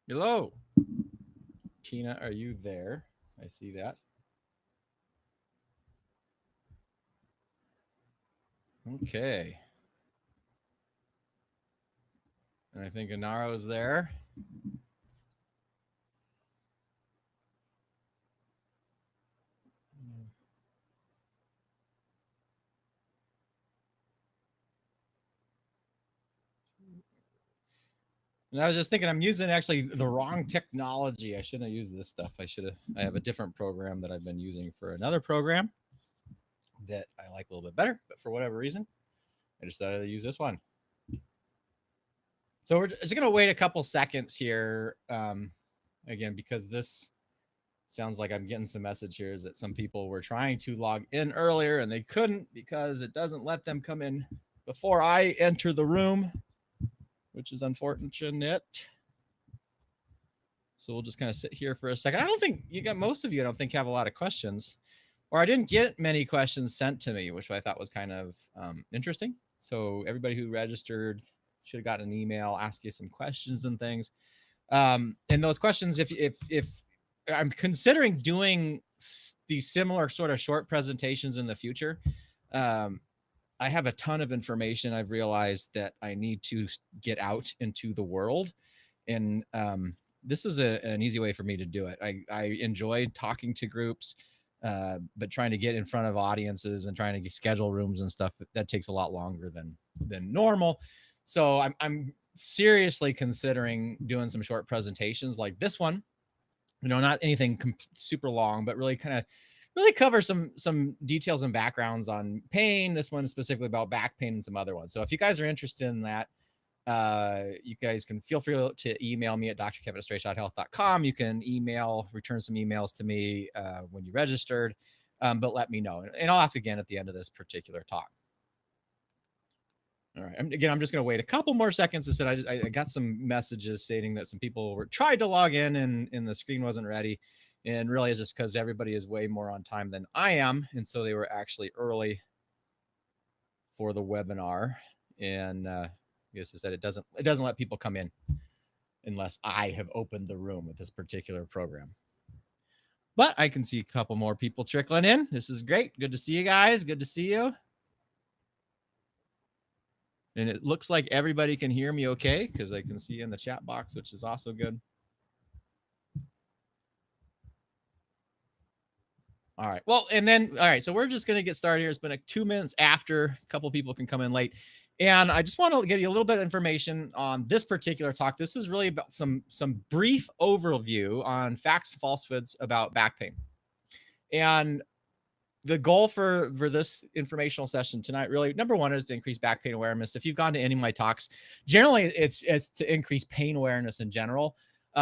Hello. Tina, are you there? I see that. Okay. And I think Inaro's there. And I was just thinking I'm using actually the wrong technology. I shouldn't have used this stuff. I have a different program that I've been using for another program that I like a little bit better, but for whatever reason, I decided to use this one. So we're just gonna wait a couple seconds here. Again, because this sounds like I'm getting some message here is that some people were trying to log in earlier and they couldn't because it doesn't let them come in before I enter the room, which is unfortunate. So we'll just kind of sit here for a second. I don't think you got most of you, I don't think, have a lot of questions, or I didn't get many questions sent to me, which I thought was kind of interesting. So everybody who registered should have gotten an email, ask you some questions and things. And those questions, if I'm considering doing these similar sort of short presentations in the future, I have a ton of information I've realized that I need to get out into the world. And this is an easy way for me to do it. I enjoy talking to groups, but trying to get in front of audiences and trying to schedule rooms and stuff, that takes a lot longer than normal. So I'm seriously considering doing some short presentations like this one. Not anything super long, but really kind of really cover some details and backgrounds on pain. This one is specifically about back pain and some other ones. So if you guys are interested in that, you guys can feel free to email me at drkevin@straightshothealth.com. You can return some emails to me when you registered, but let me know. And I'll ask again at the end of this particular talk. All right. Again, I'm just going to wait a couple more seconds. I got some messages stating that some people tried to log in and the screen wasn't ready. And really it's just because everybody is way more on time than I am. And so they were actually early for the webinar. And as I said, it doesn't let people come in unless I have opened the room with this particular program. But I can see a couple more people trickling in. This is great. Good to see you guys. Good to see you. And it looks like everybody can hear me okay because I can see in the chat box, which is also good. All right. Well, and then, all right. So we're just going to get started here. It's been like 2 minutes after a couple people can come in late. And I just want to give you a little bit of information on this particular talk. This is really about some brief overview on facts and falsehoods about back pain. And the goal for this informational session tonight, really, number one, is to increase back pain awareness. If you've gone to any of my talks, generally it's to increase pain awareness in general.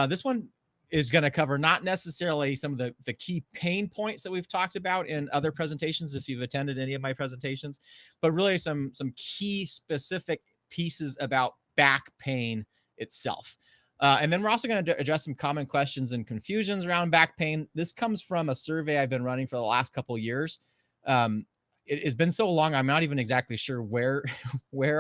This one is going to cover not necessarily some of the key pain points that we've talked about in other presentations, if you've attended any of my presentations, but really some key specific pieces about back pain itself. And then we're also going to address some common questions and confusions around back pain. This comes from a survey I've been running for the last couple of years. It has been so long, I'm not even exactly sure where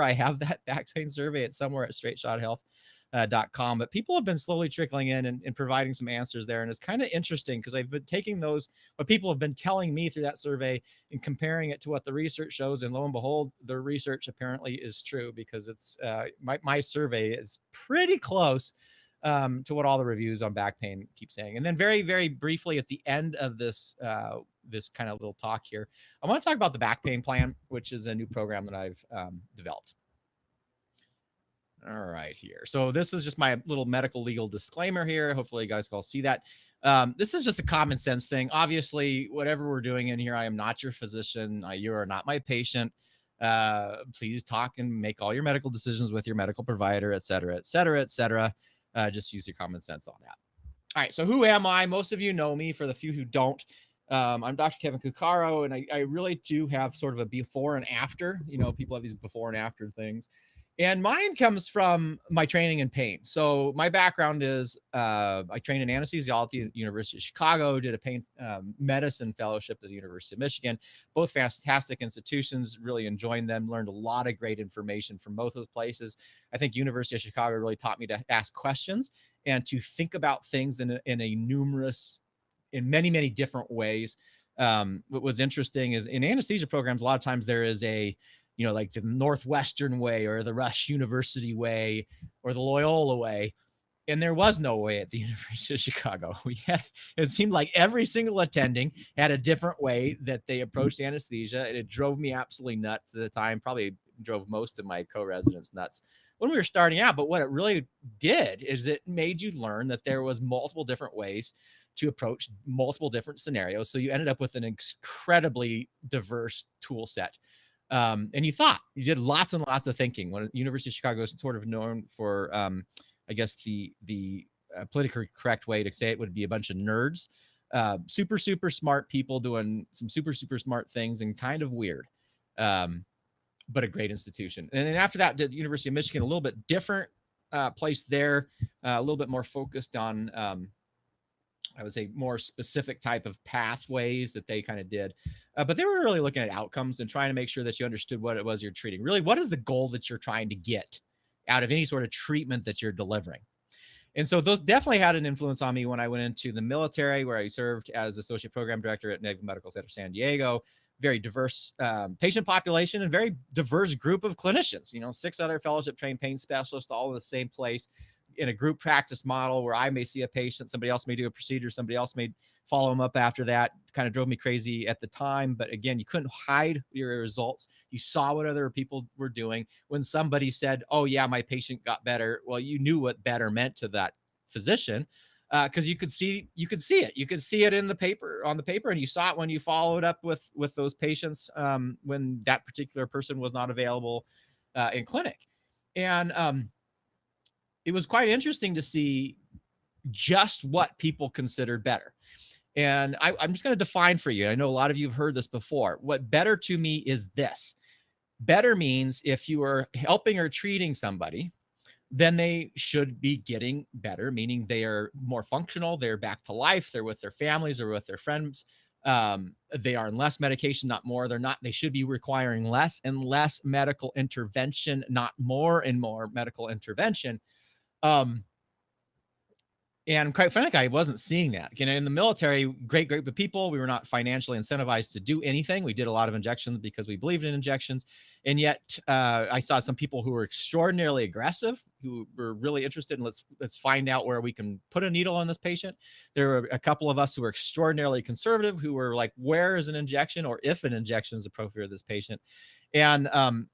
I have that back pain survey. It's somewhere at straightshothealth.com, but people have been slowly trickling in and providing some answers there. And it's kind of interesting because I've been taking what people have been telling me through that survey and comparing it to what the research shows. And lo and behold, the research apparently is true because it's my survey is pretty close to what all the reviews on back pain keep saying. And then very, very briefly at the end of this this kind of little talk here, I want to talk about the back pain plan, which is a new program that I've developed. All right, here. So this is just my little medical legal disclaimer here. Hopefully you guys can all see that. This is just a common sense thing. Obviously, whatever we're doing in here, I am not your physician. You are not my patient. Please talk and make all your medical decisions with your medical provider, et cetera, et cetera, et cetera. Just use your common sense on that. All right, so who am I? Most of you know me. For the few who don't, I'm Dr. Kevin Cuccaro, and I really do have sort of a before and after. People have these before and after things. And mine comes from my training in pain. So my background is I trained in anesthesiology at the University of Chicago, did a pain medicine fellowship at the University of Michigan, both fantastic institutions, really enjoying them, learned a lot of great information from both those places. I think University of Chicago really taught me to ask questions and to think about things in in many, many different ways. What was interesting is in anesthesia programs, a lot of times there is like the Northwestern way or the Rush University way or the Loyola way. And there was no way at the University of Chicago. It seemed like every single attending had a different way that they approached anesthesia. And it drove me absolutely nuts at the time, probably drove most of my co-residents nuts when we were starting out. But what it really did is it made you learn that there was multiple different ways to approach multiple different scenarios. So you ended up with an incredibly diverse tool set. And you did lots and lots of thinking. When University of Chicago is sort of known for, I guess the politically correct way to say it would be a bunch of nerds, super super smart people doing some super super smart things and kind of weird, but a great institution. And then after that, did University of Michigan, a little bit different place there, a little bit more focused on. I would say more specific type of pathways that they kind of did. But they were really looking at outcomes and trying to make sure that you understood what it was you're treating. Really, what is the goal that you're trying to get out of any sort of treatment that you're delivering? And so those definitely had an influence on me when I went into the military, where I served as associate program director at Naval Medical Center San Diego. Very diverse patient population and very diverse group of clinicians. 6 other fellowship trained pain specialists, all in the same place, in a group practice model where I may see a patient, somebody else may do a procedure, somebody else may follow them up after that. Kind of drove me crazy at the time. But again, you couldn't hide your results. You saw what other people were doing. When somebody said, oh yeah, my patient got better, well, you knew what better meant to that physician, because you could see it. You could see it in the paper, on the paper, and you saw it when you followed up with those patients when that particular person was not available in clinic. And it was quite interesting to see just what people considered better. And I'm just going to define for you. I know a lot of you have heard this before. What better to me is this. Better means if you are helping or treating somebody, then they should be getting better, meaning they are more functional, they're back to life, they're with their families or with their friends. They are on less medication, not more. They should be requiring less and less medical intervention, not more and more medical intervention. And quite frankly, I wasn't seeing that. In the military, great group of people. We were not financially incentivized to do anything. We did a lot of injections because we believed in injections. And yet I saw some people who were extraordinarily aggressive, who were really interested in let's find out where we can put a needle on this patient. There were a couple of us who were extraordinarily conservative, who were like, where is an injection, or if an injection is appropriate for this patient? And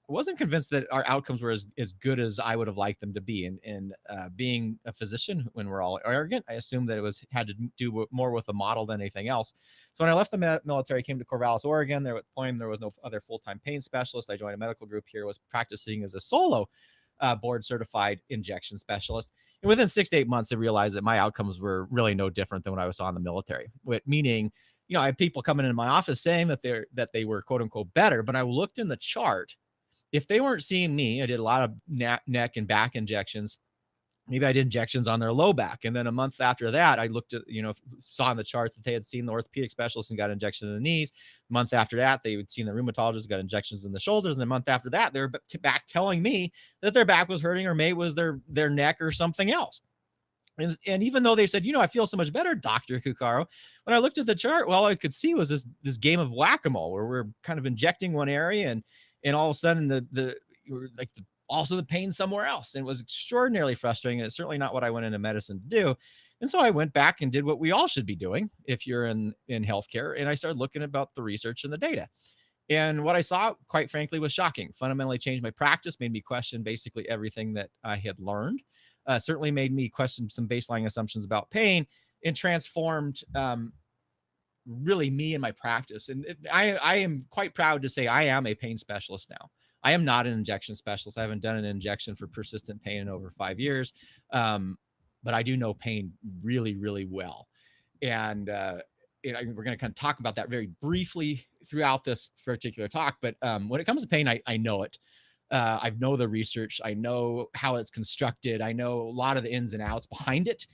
wasn't convinced that our outcomes were as good as I would have liked them to be. And being a physician, when we're all arrogant, I assumed that it had to do more with the model than anything else. So when I left the military, came to Corvallis, Oregon. There was no other full-time pain specialist. I joined a medical group here, was practicing as a solo board certified injection specialist. And within 6 to 8 months, I realized that my outcomes were really no different than what I saw in the military, meaning, I had people coming into my office saying that they were quote unquote better, but I looked in the chart. If they weren't seeing me, I did a lot of neck and back injections. Maybe I did injections on their low back. And then a month after that, I looked at, saw in the chart that they had seen the orthopedic specialist and got injections in the knees. A month after that, they had seen the rheumatologist, got injections in the shoulders. And the month after that, they're back telling me that their back was hurting, or maybe it was their neck or something else. And even though they said, I feel so much better, Dr. Cuccaro, when I looked at the chart, all I could see was this game of whack-a-mole where we're kind of injecting one area and all of a sudden also the pain somewhere else. And it was extraordinarily frustrating. And it's certainly not what I went into medicine to do. And so I went back and did what we all should be doing if you're in healthcare. And I started looking about the research and the data. And what I saw, quite frankly, was shocking. Fundamentally changed my practice, made me question basically everything that I had learned. Certainly made me question some baseline assumptions about pain, and transformed really me and my practice. And I am quite proud to say I am a pain specialist now. I am not an injection specialist. I haven't done an injection for persistent pain in over 5 years, but I do know pain really, really well. And we're going to kind of talk about that very briefly throughout this particular talk. But when it comes to pain, I know it. I know the research. I know how it's constructed. I know a lot of the ins and outs behind it.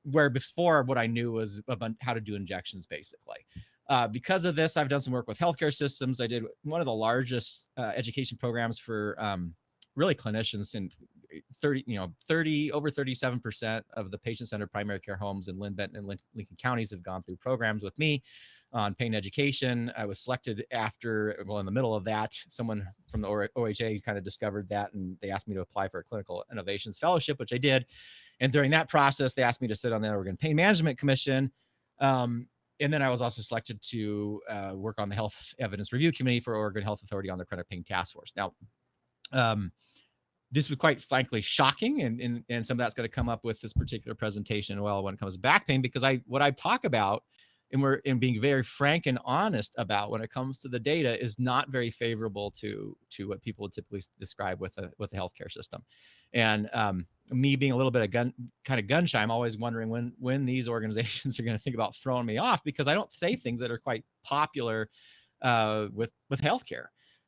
Where before what I knew was about how to do injections, basically. Because of this, I've done some work with healthcare systems. I did one of the largest education programs for really clinicians in 37% of the patient-centered primary care homes in Lynn, Benton, and Lincoln counties have gone through programs with me on pain education. I was selected after, well, in the middle of that, someone from the OHA kind of discovered that, and they asked me to apply for a clinical innovations fellowship, which I did. And during that process, they asked me to sit on the Oregon Pain Management Commission. And then I was also selected to work on the Health Evidence Review Committee for Oregon Health Authority on the Chronic Pain Task Force. Now, this was quite frankly shocking, and some of that's going to come up with this particular presentation. Well, when it comes to back pain, because what I talk about, and we're being very frank and honest about when it comes to the data, is not very favorable to what people would typically describe with the healthcare system. And me being a little bit of gun shy, I'm always wondering when these organizations are going to think about throwing me off, because I don't say things that are quite popular with healthcare.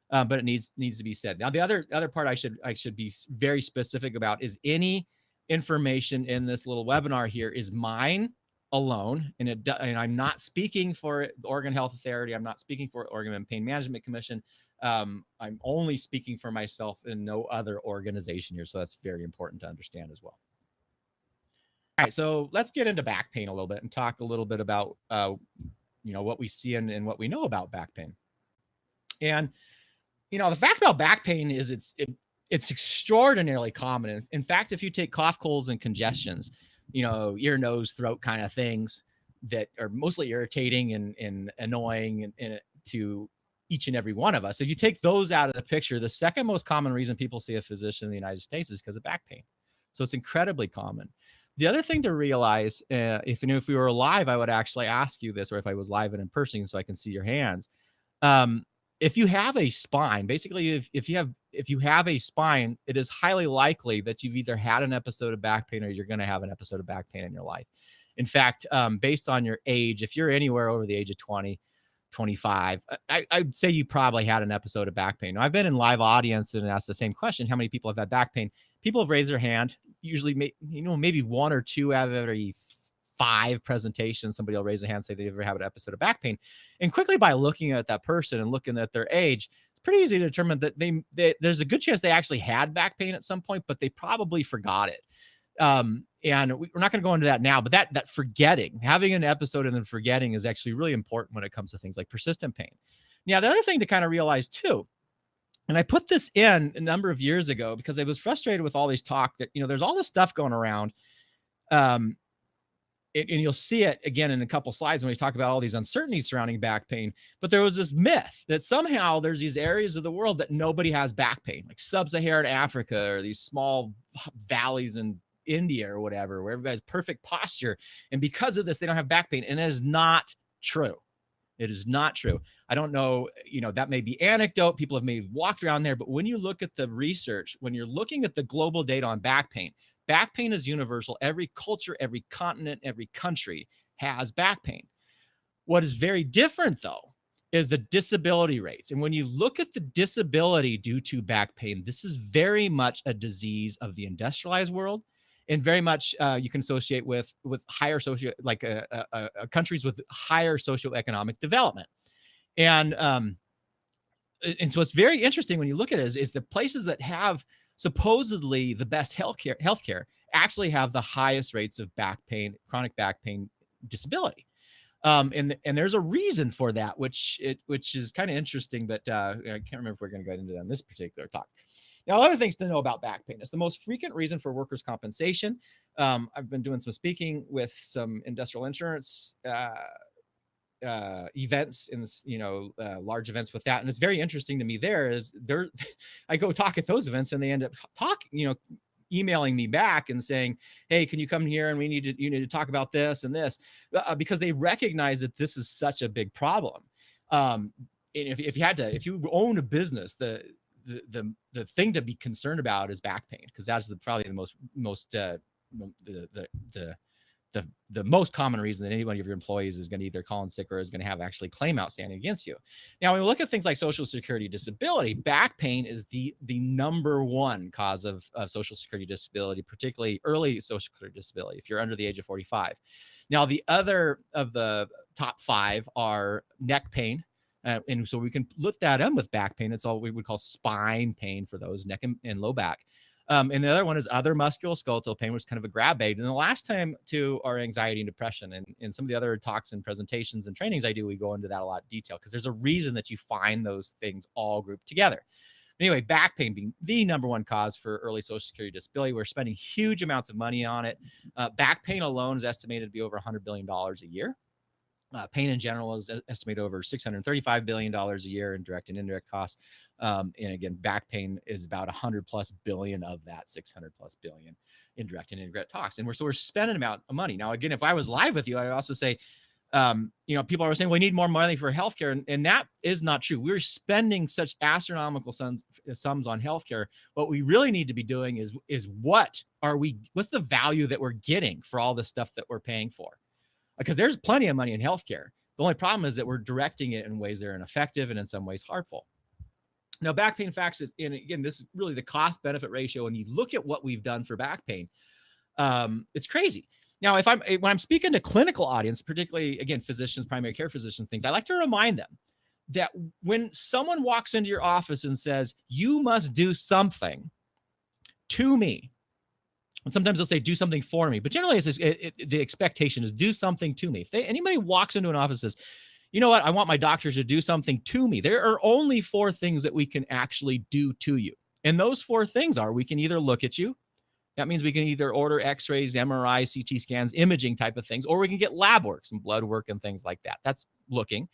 But it needs to be said. Now, the other part I should be very specific about is any information in this little webinar here is mine alone, and I'm not speaking for the Oregon Health Authority. I'm not speaking for Oregon Pain Management Commission. I'm only speaking for myself and no other organization here. So that's very important to understand as well. All right, so let's get into back pain a little bit and talk a little bit about what we see and what we know about back pain. And the fact about back pain is it's extraordinarily common. In fact, if you take cough, colds, and congestions, ear, nose, throat kind of things that are mostly irritating and annoying and to each and every one of us, if you take those out of the picture, the second most common reason people see a physician in the United States is because of back pain. So it's incredibly common. The other thing to realize, if we were live, I would actually ask you this, or if I was live and in person, so I can see your hands. If you have a spine, basically, if you have a spine, it is highly likely that you've either had an episode of back pain or you're going to have an episode of back pain in your life. In fact, based on your age, if you're anywhere over the age of 20, 25, I'd say you probably had an episode of back pain. Now, I've been in live audience and asked the same question: how many people have had back pain? People have raised their hand. Usually, maybe one or two out of every 5 presentations, somebody will raise a hand and say they ever have an episode of back pain. And quickly, by looking at that person and looking at their age, it's pretty easy to determine that there's a good chance they actually had back pain at some point, but they probably forgot it. And we're not going to go into that now, but that forgetting, having an episode and then forgetting, is actually really important when it comes to things like persistent pain. Now, the other thing to kind of realize too, and I put this in a number of years ago because I was frustrated with all these talk that, there's all this stuff going around. And you'll see it again in a couple slides when we talk about all these uncertainties surrounding back pain. But there was this myth that somehow there's these areas of the world that nobody has back pain, like sub-Saharan Africa or these small valleys in India or whatever, where everybody has perfect posture. And because of this, they don't have back pain. And it is not true. It is not true. I don't know, that may be anecdote. People have maybe walked around there. But when you look at the research, when you're looking at the global data on back pain is universal. Every culture, every continent, every country has back pain. What is very different, though, is the disability rates. And when you look at the disability due to back pain, this is very much a disease of the industrialized world, and very much you can associate with higher countries with higher socioeconomic development. And so it's very interesting when you look at it is the places that have supposedly the best healthcare actually have the highest rates of back pain, chronic back pain disability. And there's a reason for that, which is kind of interesting, but I can't remember if we're going to get into that in this particular talk. Now, other things to know about back pain: it's the most frequent reason for workers' compensation. I've been doing some speaking with some industrial insurance events and large events with that, and it's very interesting to me. I go talk at those events and they end up emailing me back and saying, hey, can you come here, and you need to talk about this and this, because they recognize that this is such a big problem. And if you own a business, the thing to be concerned about is back pain, because that's probably the most the most common reason that any one of your employees is going to either call in sick or is going to have actually claim outstanding against you. Now, when we look at things like Social Security disability, back pain is the number one cause of Social Security disability, particularly early Social Security disability, if you're under the age of 45. Now, the other of the top 5 are neck pain. And so we can look that in with back pain. It's all we would call spine pain for those, neck and low back. And the other one is other musculoskeletal pain, which is kind of a grab aid. And the last time to our anxiety and depression. And in some of the other talks and presentations and trainings I do, we go into that a lot of detail because there's a reason that you find those things all grouped together. Anyway, back pain being the number one cause for early Social Security disability. We're spending huge amounts of money on it. Back pain alone is estimated to be over $100 billion a year. Pain in general is estimated over $635 billion a year in direct and indirect costs. And again, back pain is about 100 plus billion of that 600 plus billion in direct and indirect costs. And we're spending amount of money. Now, again, if I was live with you, I'd also say, people are saying we need more money for healthcare. And that is not true. We're spending such astronomical sums on healthcare. What we really need to be doing is what's the value that we're getting for all the stuff that we're paying for? Because there's plenty of money in healthcare. The only problem is that we're directing it in ways that are ineffective and in some ways harmful. Now, back pain facts, and again, this is really the cost benefit ratio. When you look at what we've done for back pain, it's crazy. Now, when I'm speaking to clinical audience, particularly again, physicians, primary care physicians, things, I like to remind them that when someone walks into your office and says, you must do something to me, and sometimes they'll say, do something for me. But generally, the expectation is do something to me. If anybody walks into an office and says, you know what, I want my doctors to do something to me, there are only 4 things that we can actually do to you. And those 4 things are, we can either look at you. That means we can either order x-rays, MRI, CT scans, imaging type of things, or we can get lab work, some blood work and things like that. That's looking.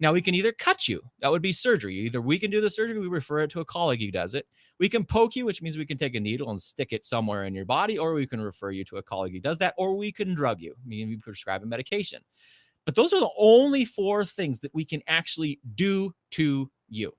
Now, we can either cut you. That would be surgery. Either we can do the surgery, we refer it to a colleague who does it. We can poke you, which means we can take a needle and stick it somewhere in your body, or we can refer you to a colleague who does that, or we can drug you, meaning we prescribe a medication. But those are the only 4 things that we can actually do to you.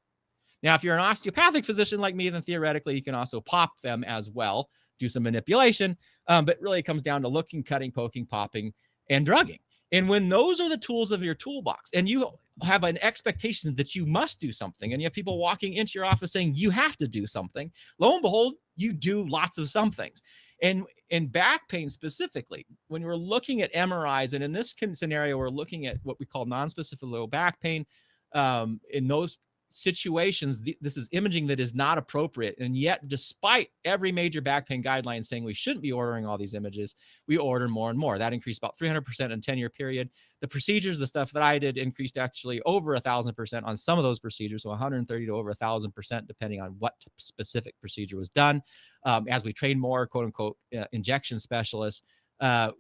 Now, if you're an osteopathic physician like me, then theoretically you can also pop them as well, do some manipulation, but really it comes down to looking, cutting, poking, popping, and drugging. And when those are the tools of your toolbox, and you have an expectation that you must do something, and you have people walking into your office saying you have to do something, lo and behold, you do lots of some things. And in back pain specifically, when we're looking at MRIs, and in this scenario, we're looking at what we call non-specific low back pain. In those situations, this is imaging that is not appropriate. And yet, despite every major back pain guideline saying we shouldn't be ordering all these images, we order more and more. That increased about 300% in a 10-year period. The procedures, the stuff that I did, increased actually over 1,000% on some of those procedures, so 130 to over 1,000%, depending on what specific procedure was done. As we train more, quote unquote, injection specialists,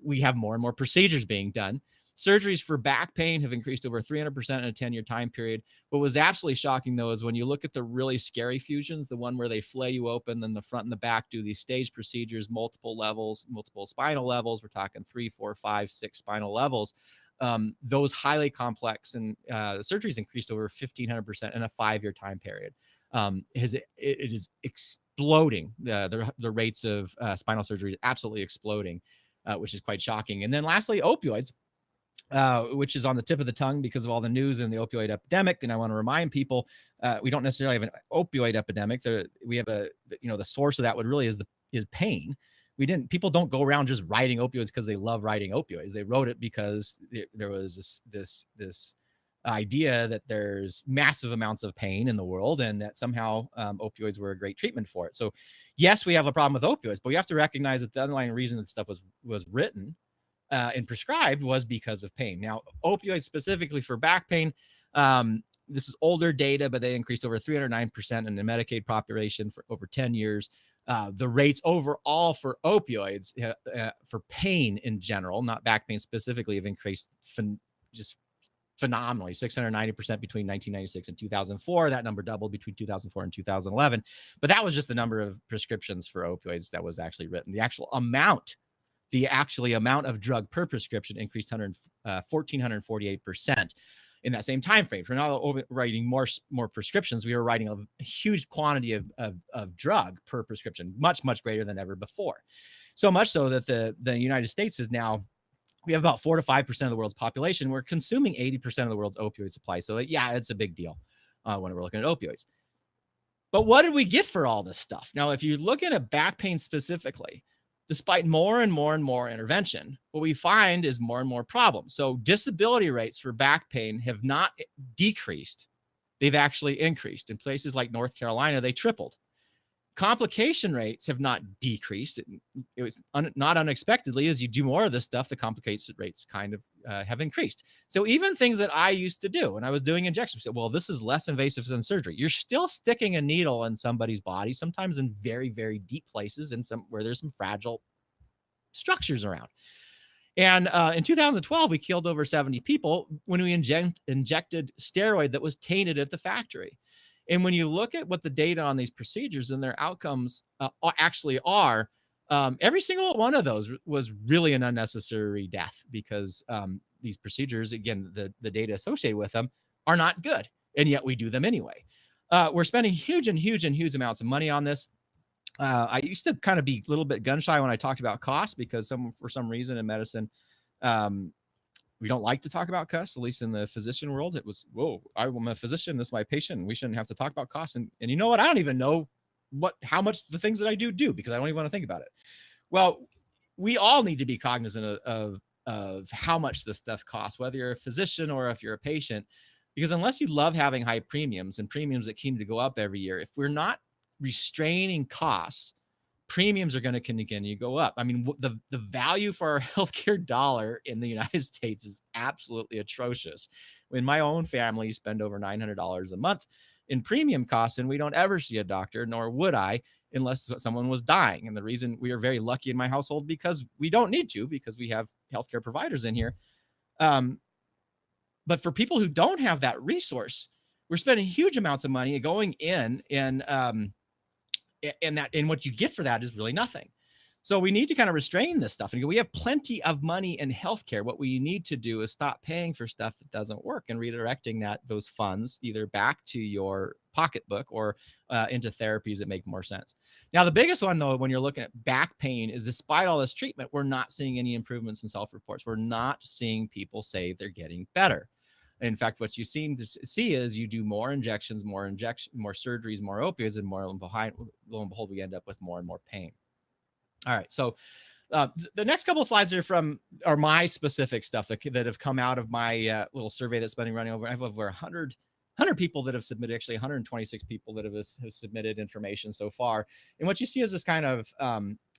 we have more and more procedures being done. Surgeries for back pain have increased over 300% in a 10-year time period. What was absolutely shocking, though, is when you look at the really scary fusions, the one where they flay you open, then the front and the back do these stage procedures, multiple levels, multiple spinal levels. We're talking 3, 4, 5, 6 spinal levels. Those highly complex, and the surgeries increased over 1,500% in a 5-year time period. It is exploding. The rates of spinal surgery is absolutely exploding, which is quite shocking. And then lastly, opioids. Which is on the tip of the tongue because of all the news and the opioid epidemic. And I want to remind people, we don't necessarily have an opioid epidemic. We have the source of that is pain. People don't go around just writing opioids because they love writing opioids. They wrote it because there was this idea that there's massive amounts of pain in the world and that somehow opioids were a great treatment for it. So yes, we have a problem with opioids, but we have to recognize that the underlying reason that stuff was written and prescribed was because of pain. Now, opioids specifically for back pain, this is older data, but they increased over 309% in the Medicaid population for over 10 years. The rates overall for opioids, for pain in general, not back pain specifically, have increased just phenomenally, 690% between 1996 and 2004. That number doubled between 2004 and 2011. But that was just the number of prescriptions for opioids that was actually written. The actual amount of drug per prescription increased 1,448% in that same time frame. For now writing more prescriptions, we were writing a huge quantity of drug per prescription, much, much greater than ever before. So much so that the United States is now we have about 4 to 5% of the world's population. We're consuming 80% of the world's opioid supply. So yeah, it's a big deal when we're looking at opioids. But what did we get for all this stuff? Now, if you look at back pain specifically, despite more and more and more intervention, what we find is more and more problems. So disability rates for back pain have not decreased. They've actually increased. In places like North Carolina, they tripled. Complication rates have not decreased. It was not unexpectedly. As you do more of this stuff, the complication rates kind of have increased. So even things that I used to do when I was doing injections, well, this is less invasive than surgery. You're still sticking a needle in somebody's body, sometimes in very, very deep places, and some where there's some fragile structures around. And in 2012, we killed over 70 people when we injected steroid that was tainted at the factory. And when you look at what the data on these procedures and their outcomes actually are, every single one of those was really an unnecessary death because these procedures, again, the data associated with them are not good. And yet we do them anyway. We're spending huge amounts of money on this. I used to kind of be a little bit gun shy when I talked about cost because for some reason in medicine, we don't like to talk about costs, at least in the physician world. It was, whoa, I'm a physician, this is my patient, and we shouldn't have to talk about costs. And you know what? I don't even know how much the things that I do because I don't even want to think about it. Well, we all need to be cognizant of how much this stuff costs, whether you're a physician or if you're a patient, because unless you love having high premiums and premiums that seem to go up every year, if we're not restraining costs, premiums are going to continue to go up. I mean, the value for our healthcare dollar in the United States is absolutely atrocious. In my own family, you spend over $900 a month in premium costs, and we don't ever see a doctor, nor would I, unless someone was dying. And the reason we are very lucky in my household, because we don't need to, because we have healthcare providers in here. But for people who don't have that resource, we're spending huge amounts of money going in and what you get for that is really nothing. So we need to kind of restrain this stuff. And we have plenty of money in healthcare. What we need to do is stop paying for stuff that doesn't work and redirecting those funds either back to your pocketbook or into therapies that make more sense. Now, the biggest one, though, when you're looking at back pain is despite all this treatment, we're not seeing any improvements in self-reports. We're not seeing people say they're getting better. In fact, what you seem to see is you do more injections, more surgeries, more opioids, and lo and behold, we end up with more and more pain. All right, so the next couple of slides are my specific stuff that have come out of my little survey that's been running over. I have over 100 people that have submitted, actually 126 people that have submitted information so far. And what you see is this kind of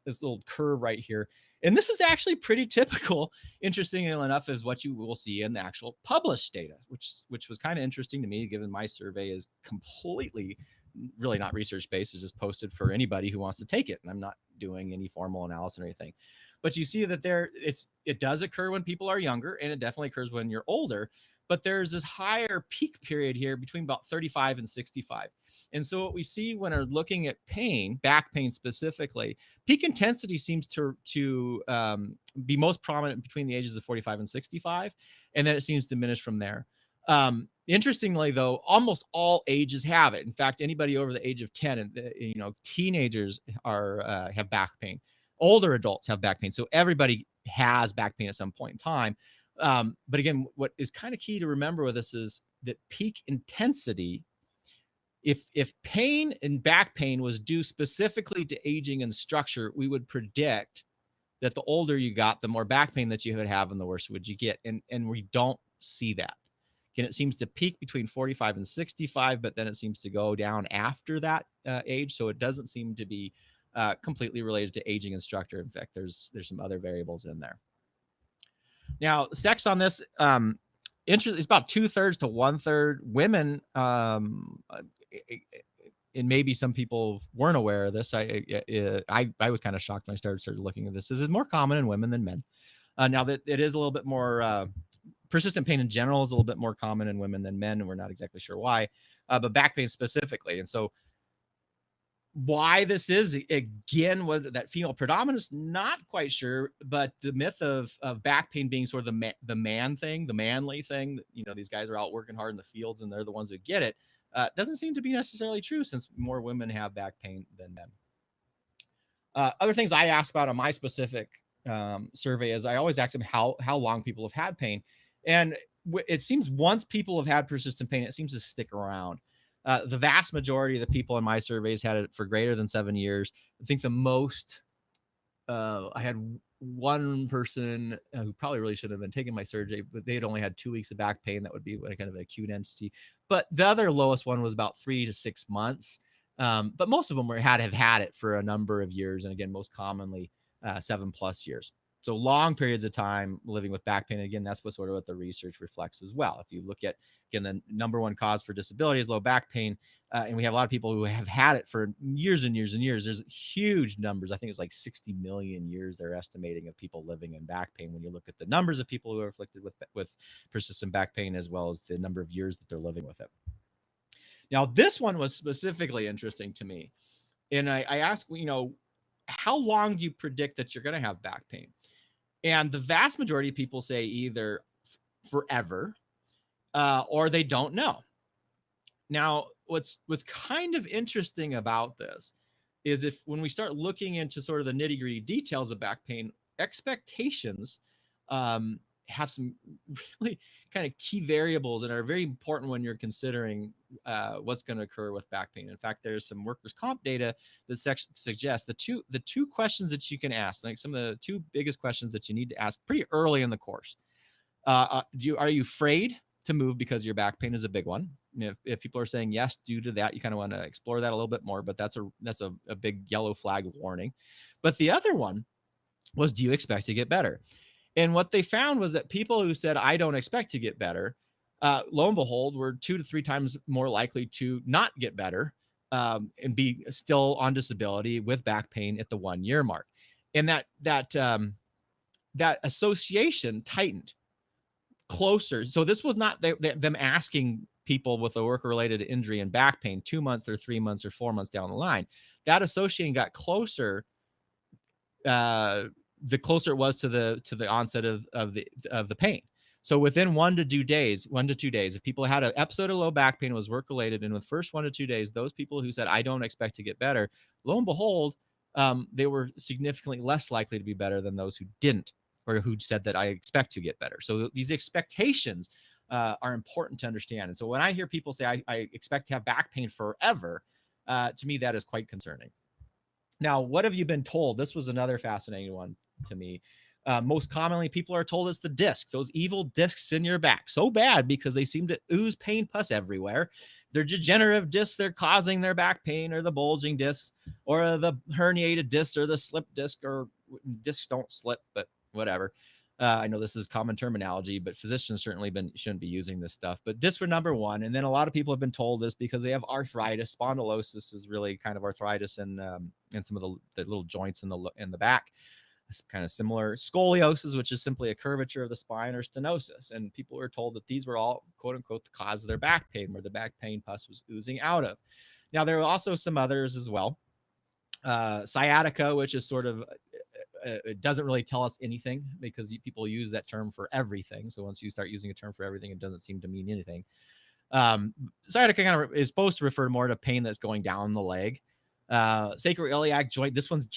this little curve right here. And this is actually pretty typical, interestingly enough, is what you will see in the actual published data, which was kind of interesting to me, given my survey is completely really not research-based. It's just posted for anybody who wants to take it. And I'm not doing any formal analysis or anything. But you see that it does occur when people are younger, and it definitely occurs when you're older. But there's this higher peak period here between about 35 and 65. And so what we see when we're looking at pain, back pain specifically, peak intensity seems to be most prominent between the ages of 45 and 65, and then it seems to diminish from there. Interestingly, though, almost all ages have it. In fact, anybody over the age of 10, and teenagers have back pain. Older adults have back pain. So everybody has back pain at some point in time. But again, what is kind of key to remember with this is that peak intensity, if pain and back pain was due specifically to aging and structure, we would predict that the older you got, the more back pain that you would have and the worse would you get. And we don't see that. Again, it seems to peak between 45 and 65, but then it seems to go down after that age. So it doesn't seem to be completely related to aging and structure. In fact, there's some other variables in there. Now, sex on this, it's about 2/3 to 1/3 women. And maybe some people weren't aware of this. I was kind of shocked when I started looking at this. This is more common in women than men. Now that it is a little bit more persistent pain in general is a little bit more common in women than men, and we're not exactly sure why, but back pain specifically. And so why this is, again, whether that female predominance, not quite sure, but the myth of back pain being sort of the man thing, the manly thing, these guys are out working hard in the fields and they're the ones who get it, doesn't seem to be necessarily true, since more women have back pain than men. Other things I asked about on my specific survey is I always ask them how long people have had pain, and it seems once people have had persistent pain, it seems to stick around. The vast majority of the people in my surveys had it for greater than 7 years. I think the most I had one person who probably really should have been taking my surgery, but they had only had 2 weeks of back pain. That would be kind of an acute entity. But the other lowest one was about 3 to 6 months. But most of them have had it for a number of years, and again, most commonly 7+ years. So long periods of time living with back pain. And again, that's what the research reflects as well. If you look at, again, the number one cause for disability is low back pain. And we have a lot of people who have had it for years and years and years. There's huge numbers. I think it's like 60 million years they're estimating of people living in back pain when you look at the numbers of people who are afflicted with persistent back pain, as well as the number of years that they're living with it. Now, this one was specifically interesting to me. And I asked, how long do you predict that you're going to have back pain? And the vast majority of people say either forever or they don't know. Now, what's kind of interesting about this is when we start looking into sort of the nitty-gritty details of back pain, expectations have some really kind of key variables and are very important when you're considering what's going to occur with back pain. In fact, there's some workers' comp data that suggests the two questions that you can ask, like some of the two biggest questions that you need to ask pretty early in the course. Are you afraid to move because your back pain is a big one? If people are saying yes due to that, you kind of want to explore that a little bit more, but that's a big yellow flag warning. But the other one was, do you expect to get better? And what they found was that people who said, I don't expect to get better, lo and behold, were 2 to 3 times more likely to not get better and be still on disability with back pain at the 1 year mark. And that association tightened closer. So this was not them asking people with a work-related injury and back pain 2 months or 3 months or 4 months down the line. That association got closer the closer it was to the onset of the pain. So within 1 to 2 days, if people had an episode of low back pain, was work related, and with the first 1 to 2 days, those people who said, I don't expect to get better, lo and behold, they were significantly less likely to be better than those who didn't, or who said that I expect to get better. So these expectations are important to understand. And so when I hear people say, I expect to have back pain forever, to me, that is quite concerning. Now, what have you been told? This was another fascinating one to me. Most commonly, people are told it's the disc, those evil discs in your back. So bad because they seem to ooze pain pus everywhere. They're degenerative discs. They're causing their back pain, or the bulging discs, or the herniated discs, or the slip disc, or discs don't slip, but whatever. I know this is common terminology, but physicians certainly shouldn't be using this stuff. But discs were number one. And then a lot of people have been told this because they have arthritis. Spondylosis is really kind of arthritis in some of the little joints in the back. It's kind of similar. Scoliosis, which is simply a curvature of the spine, or stenosis. And people were told that these were all, quote unquote, the cause of their back pain, where the back pain pus was oozing out of. Now, there are also some others as well. Sciatica, which is sort of, it doesn't really tell us anything because people use that term for everything. So once you start using a term for everything, it doesn't seem to mean anything. Sciatica kind of is supposed to refer more to pain that's going down the leg. Sacroiliac joint, this one's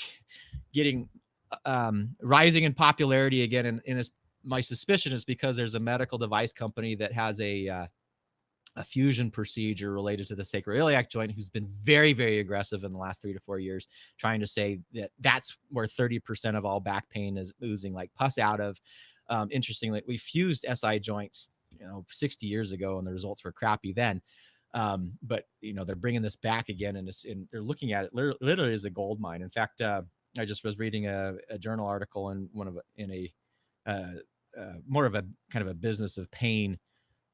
getting rising in popularity again. And my suspicion is because there's a medical device company that has a fusion procedure related to the sacroiliac joint, who's been very, very aggressive in the last 3 to 4 years, trying to say that that's where 30% of all back pain is oozing like pus out of. Interestingly, we fused SI joints, 60 years ago, and the results were crappy then. But they're bringing this back again, and they're looking at it literally as a gold mine. In fact, I just was reading a journal article in more of a kind of a business of pain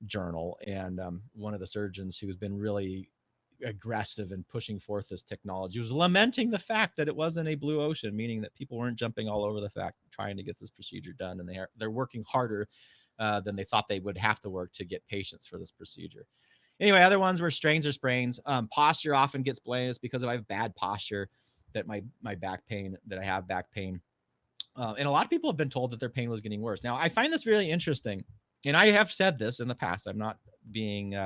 journal, and one of the surgeons who has been really aggressive in pushing forth this technology was lamenting the fact that it wasn't a blue ocean, meaning that people weren't jumping all over the fact trying to get this procedure done, and they're working harder than they thought they would have to work to get patients for this procedure. Anyway, other ones were strains or sprains. Posture often gets blamed. It's because I have bad posture that my back pain, that I have back pain. And a lot of people have been told that their pain was getting worse. Now, I find this really interesting. And I have said this in the past. I'm not being,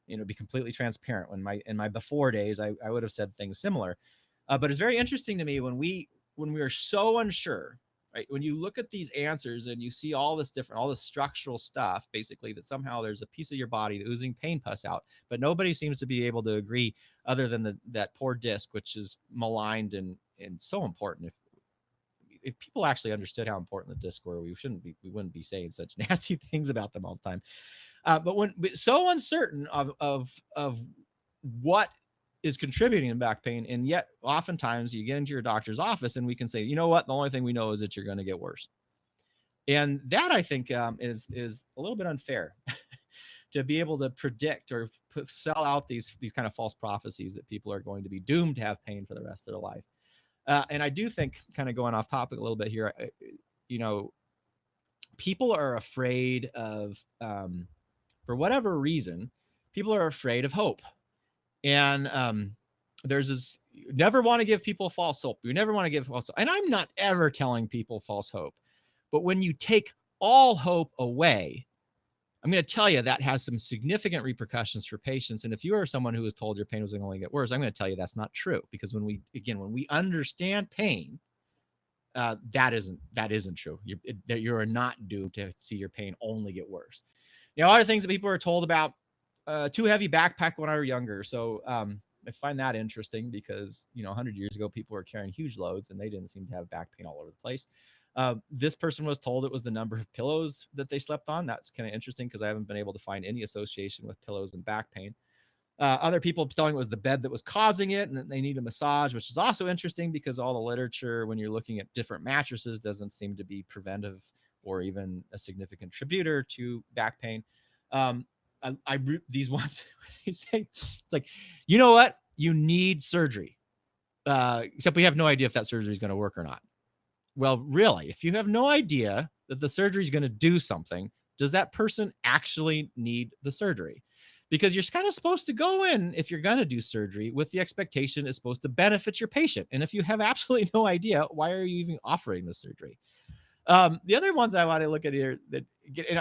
be completely transparent. In my before days, I would have said things similar. But it's very interesting to me when we are so unsure right? When you look at these answers and you see all this structural stuff, basically that somehow there's a piece of your body oozing pain pus out, but nobody seems to be able to agree other than that poor disc, which is maligned and so important. If people actually understood how important the discs were, we wouldn't be saying such nasty things about them all the time. But so uncertain of what is contributing to back pain, and yet oftentimes you get into your doctor's office and we can say, you know what, the only thing we know is that you're going to get worse, and that I think is a little bit unfair to be able to predict or sell out these kind of false prophecies that people are going to be doomed to have pain for the rest of their life. And I do think, kind of going off topic a little bit here, people are afraid of, for whatever reason, people are afraid of hope. And there's this, you never want to give people false hope. You never want to give false hope. And I'm not ever telling people false hope. But when you take all hope away, I'm going to tell you that has some significant repercussions for patients. And if you are someone who was told your pain was going to only get worse, I'm going to tell you that's not true. Because when we understand pain, that isn't true. You're not doomed to see your pain only get worse. Other things that people are told about, too heavy backpack when I was younger. So I find that interesting because 100 years ago people were carrying huge loads and they didn't seem to have back pain all over the place. This person was told it was the number of pillows that they slept on. That's kind of interesting because I haven't been able to find any association with pillows and back pain. Other people telling it was the bed that was causing it and that they need a massage, which is also interesting because all the literature, when you're looking at different mattresses, doesn't seem to be preventive or even a significant contributor to back pain. I these ones, it's like, you know what? You need surgery. Except we have no idea if that surgery is going to work or not. Well, really, if you have no idea that the surgery is going to do something, does that person actually need the surgery? Because you're kind of supposed to go in, if you're going to do surgery, with the expectation it's supposed to benefit your patient. And if you have absolutely no idea, why are you even offering the surgery? The other ones I want to look at here,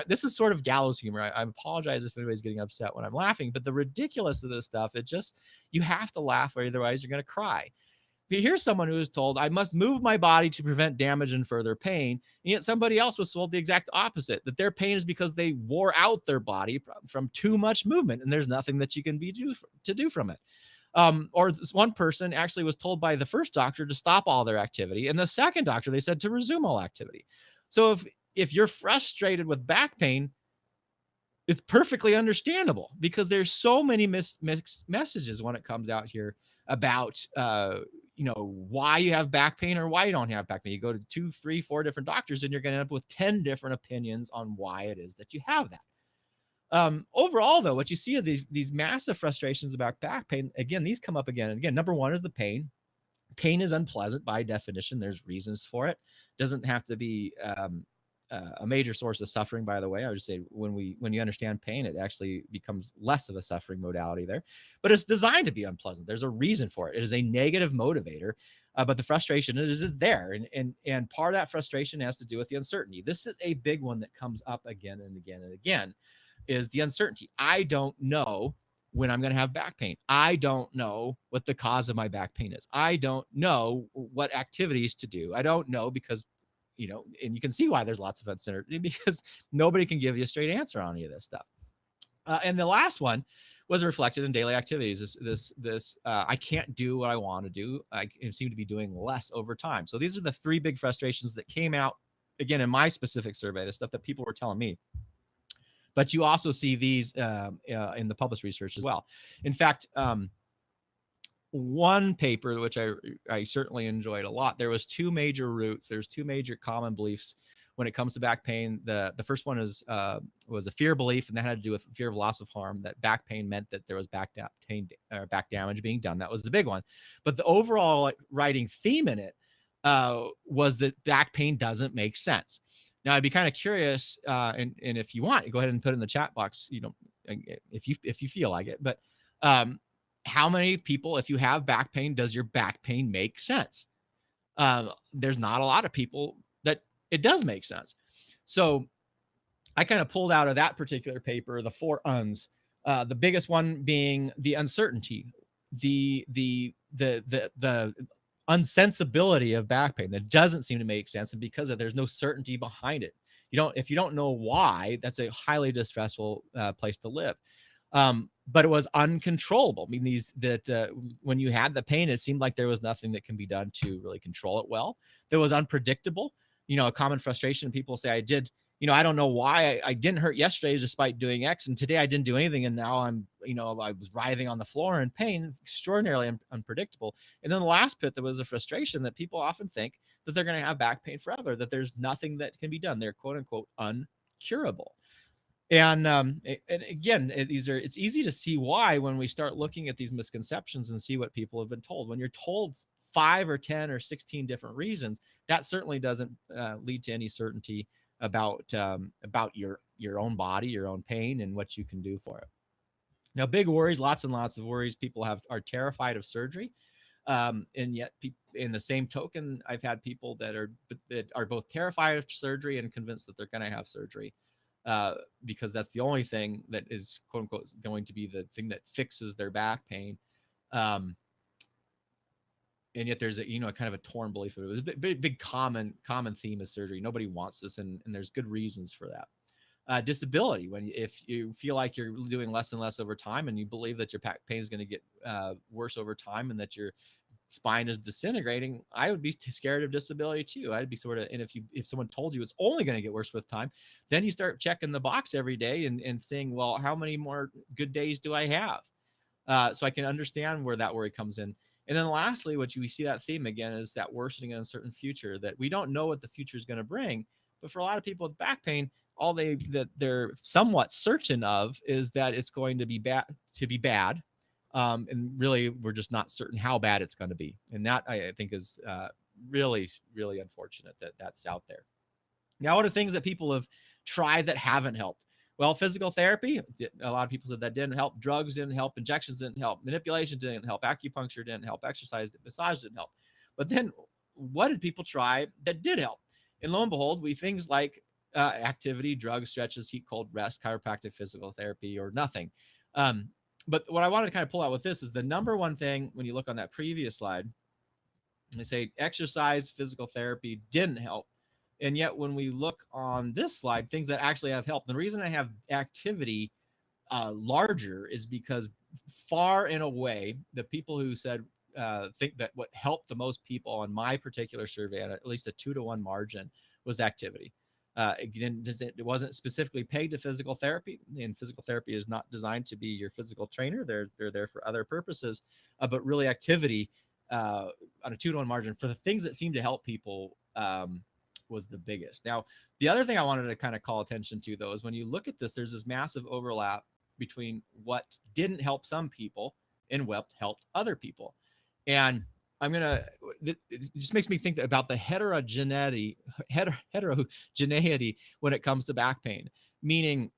this is sort of gallows humor. I apologize if anybody's getting upset when I'm laughing, but the ridiculous of this stuff, you have to laugh or otherwise you're going to cry. If you hear someone who is told, I must move my body to prevent damage and further pain, and yet somebody else was told the exact opposite, that their pain is because they wore out their body from too much movement, and there's nothing that you can do from it. Or one person actually was told by the first doctor to stop all their activity, and the second doctor, they said to resume all activity. So if you're frustrated with back pain, it's perfectly understandable because there's so many mixed messages when it comes out here about why you have back pain or why you don't have back pain. You go to 2, 3, 4 different doctors and you're going to end up with 10 different opinions on why it is that you have that. Overall, though, what you see are these massive frustrations about back pain. Again, these come up again and again. Number one is the pain. Pain is unpleasant by definition. There's reasons for it. Doesn't have to be a major source of suffering, by the way. I would say when you understand pain, it actually becomes less of a suffering modality there. But it's designed to be unpleasant. There's a reason for it. It is a negative motivator, but the frustration is there. And part of that frustration has to do with the uncertainty. This is a big one that comes up again and again and again, is the uncertainty. I don't know when I'm going to have back pain. I don't know what the cause of my back pain is. I don't know what activities to do. I don't know because, and you can see why there's lots of uncertainty because nobody can give you a straight answer on any of this stuff. And the last one was reflected in daily activities. This I can't do what I want to do. I seem to be doing less over time. So these are the 3 big frustrations that came out, again, in my specific survey, the stuff that people were telling me. But you also see these in the published research as well. In fact, one paper, which I certainly enjoyed a lot, there was 2 major roots. There's 2 major common beliefs when it comes to back pain. The first one was a fear belief, and that had to do with fear of loss of harm, that back pain meant that there was back damage being done. That was the big one. But the overall writing theme in it was that back pain doesn't make sense. Now, I'd be kind of curious, and if you want, go ahead and put it in the chat box, if you feel like it. But how many people, if you have back pain, does your back pain make sense? There's not a lot of people that it does make sense. So I kind of pulled out of that particular paper the 4 uns. The biggest one being the uncertainty, the unsensibility of back pain that doesn't seem to make sense, and because of there's no certainty behind it. If you don't know why, that's a highly distressful place to live. But it was uncontrollable. I mean, when you had the pain, it seemed like there was nothing that can be done to really control it well. That was unpredictable. A common frustration, people say, I don't know why I didn't hurt yesterday despite doing X, and today I didn't do anything, and now I was writhing on the floor in pain, extraordinarily unpredictable. And then the last bit, there was a frustration that people often think that they're going to have back pain forever, that there's nothing that can be done. They're quote unquote uncurable. And again, it's easy to see why when we start looking at these misconceptions and see what people have been told. When you're told 5 or 10 or 16 different reasons, that certainly doesn't lead to any certainty about your own body, your own pain, and what you can do for it. Now, big worries, lots and lots of worries. People are terrified of surgery, and yet in the same token, I've had people that are both terrified of surgery and convinced that they're going to have surgery. Because that's the only thing that is quote unquote going to be the thing that fixes their back pain. And yet there's a kind of a torn belief of it. It was a big common theme of surgery. Nobody wants this, and there's good reasons for that. Disability, if you feel like you're doing less and less over time, and you believe that your back pain is going to get worse over time, and that your spine is disintegrating, I would be scared of disability too. I'd be and if someone told you it's only going to get worse with time, then you start checking the box every day and saying, well, how many more good days do I have? So I can understand where that worry comes in. And then lastly, what we see that theme again is that worsening and uncertain future, that we don't know what the future is going to bring. But for a lot of people with back pain, all that they're somewhat certain of is that it's going to be bad. And really, we're just not certain how bad it's going to be. And that, I think, is really, really unfortunate that that's out there. Now, what are things that people have tried that haven't helped? Well, physical therapy, a lot of people said that didn't help. Drugs didn't help. Injections didn't help. Manipulation didn't help. Acupuncture didn't help. Exercise, massage didn't help. But then what did people try that did help? And lo and behold, things like activity, drugs, stretches, heat, cold, rest, chiropractic, physical therapy, or nothing. But what I wanted to kind of pull out with this is the number one thing when you look on that previous slide, they say exercise, physical therapy didn't help. And yet when we look on this slide, things that actually have helped. The reason I have activity larger is because far and away, the people who said think that what helped the most people on my particular survey at least a 2-to-1 margin was activity. It wasn't specifically paid to physical therapy, and physical therapy is not designed to be your physical trainer. They're there for other purposes, but really activity on a 2-to-1 margin for the things that seem to help people was the biggest. Now, the other thing I wanted to kind of call attention to, though, is when you look at this, there's this massive overlap between what didn't help some people and what helped other people. And it just makes me think about the heterogeneity when it comes to back pain, meaning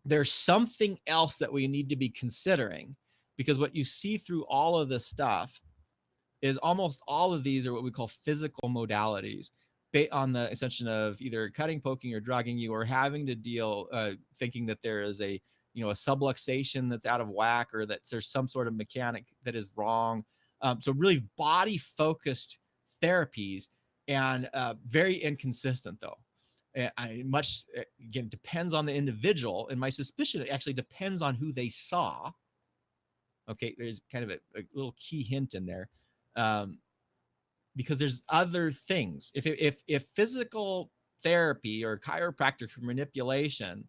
there's something else that we need to be considering, because what you see through all of this stuff is almost all of these are what we call physical modalities, based on the assumption of either cutting, poking, or drugging you, or having to deal, thinking that there is a subluxation that's out of whack, or that there's some sort of mechanic that is wrong. So really body-focused therapies, and very inconsistent, though. Again, depends on the individual, and my suspicion it actually depends on who they saw. Okay, there's kind of a little key hint in there, because there's other things. If physical therapy or chiropractic manipulation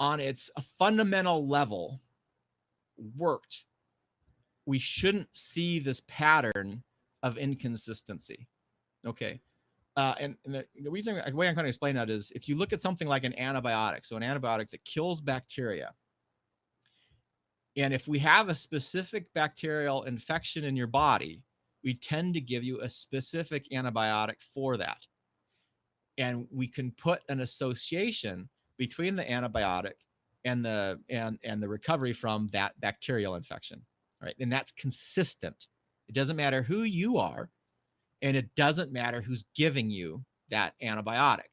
on its a fundamental level worked, we shouldn't see this pattern of inconsistency. Okay. And the way I'm going to explain that is, if you look at something like an antibiotic, so an antibiotic that kills bacteria, and if we have a specific bacterial infection in your body, we tend to give you a specific antibiotic for that. And we can put an association between the antibiotic and the recovery from that bacterial infection. Right. And that's consistent. It doesn't matter who you are, and it doesn't matter who's giving you that antibiotic.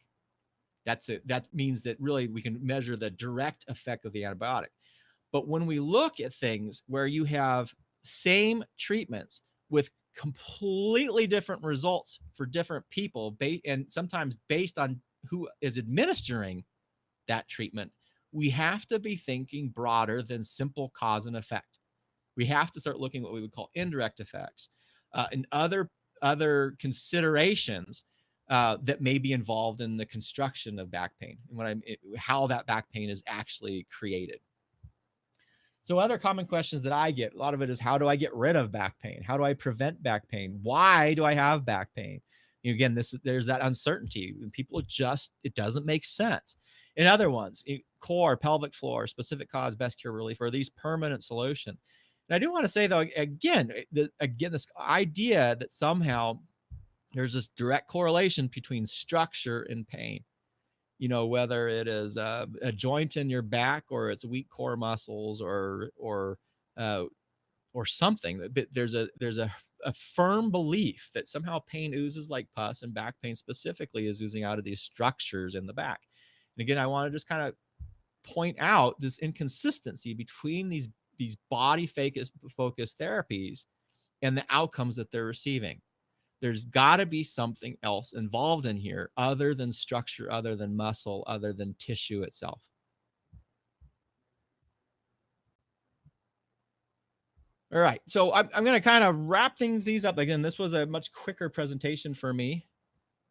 That means that really we can measure the direct effect of the antibiotic. But when we look at things where you have same treatments with completely different results for different people, and sometimes based on who is administering that treatment. We have to be thinking broader than simple cause and effect. We have to start looking at what we would call indirect effects and other considerations that may be involved in the construction of back pain and how that back pain is actually created. So other common questions that I get, a lot of it is, how do I get rid of back pain? How do I prevent back pain? Why do I have back pain? Again, there's that uncertainty, and people it doesn't make sense. In other ones, core, pelvic floor, specific cause, best cure, relief, are these permanent solution? And I do want to say, though, again, this idea that somehow there's this direct correlation between structure and pain. Whether it is a joint in your back, or it's weak core muscles, or something. There's a firm belief that somehow pain oozes like pus, and back pain specifically is oozing out of these structures in the back. And again, I want to just kind of point out this inconsistency between these body focused therapies and the outcomes that they're receiving. There's got to be something else involved in here other than structure, other than muscle, other than tissue itself. All right, so I'm going to kind of wrap these up. Again, this was a much quicker presentation for me.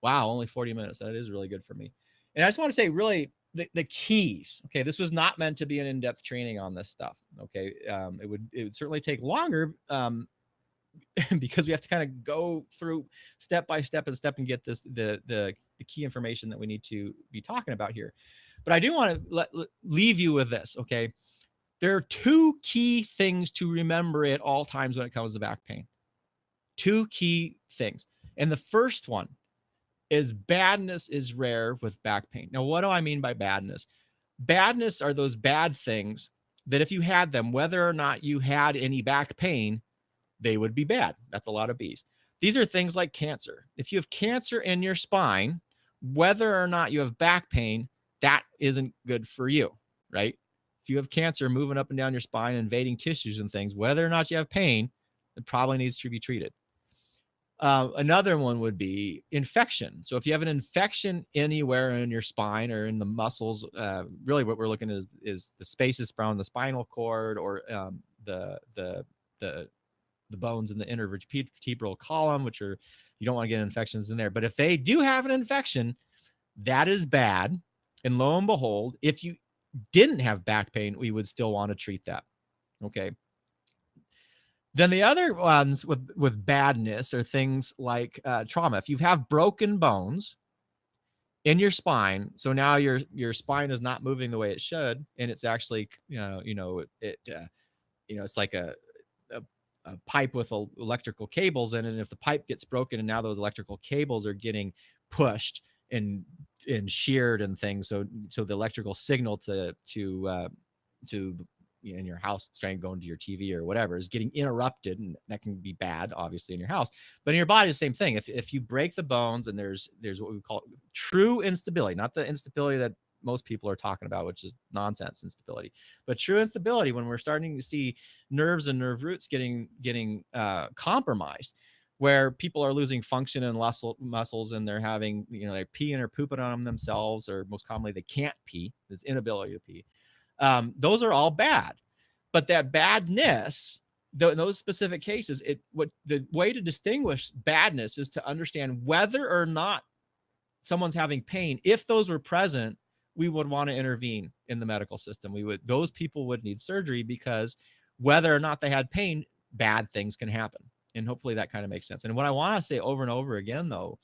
Wow, only 40 minutes. That is really good for me. And I just want to say, really, the keys. Okay, this was not meant to be an in-depth training on this stuff. Okay, it would certainly take longer. Because we have to kind of go through step by step and get the key information that we need to be talking about here. But I do want to leave you with this, okay? There are two key things to remember at all times when it comes to back pain. Two key things. And the first one is badness is rare with back pain. Now, what do I mean by badness? Badness are those bad things that if you had them, whether or not you had any back pain, they would be bad. That's a lot of B's. These are things like cancer. If you have cancer in your spine, whether or not you have back pain, that isn't good for you, right? If you have cancer moving up and down your spine, invading tissues and things, whether or not you have pain, it probably needs to be treated. Another one would be infection. So if you have an infection anywhere in your spine or in the muscles, really what we're looking at is the spaces around the spinal cord, or the bones in the intervertebral column, which are, you don't want to get infections in there. But if they do have an infection, that is bad. And lo and behold, if you didn't have back pain, we would still want to treat that. Okay. Then the other ones with badness are things like trauma. If you have broken bones in your spine, so now your spine is not moving the way it should, and it's actually it's like a pipe with electrical cables in it. And if the pipe gets broken, and now those electrical cables are getting pushed and sheared and things, so the electrical signal to in your house trying to go into your TV or whatever is getting interrupted, and that can be bad, obviously, in your house. But in your body, the same thing. If you break the bones, and there's what we call true instability, not the instability that most people are talking about, which is nonsense instability, but true instability, when we're starting to see nerves and nerve roots getting compromised, where people are losing function in muscles, and they're having, they're peeing or pooping on them themselves, or most commonly they can't pee. This inability to pee. Those are all bad. But that badness, in those specific cases, the way to distinguish badness is to understand whether or not someone's having pain. If those were present, we would want to intervene in the medical system. Those people would need surgery, because whether or not they had pain, bad things can happen. And hopefully that kind of makes sense. And what I want to say over and over again, though,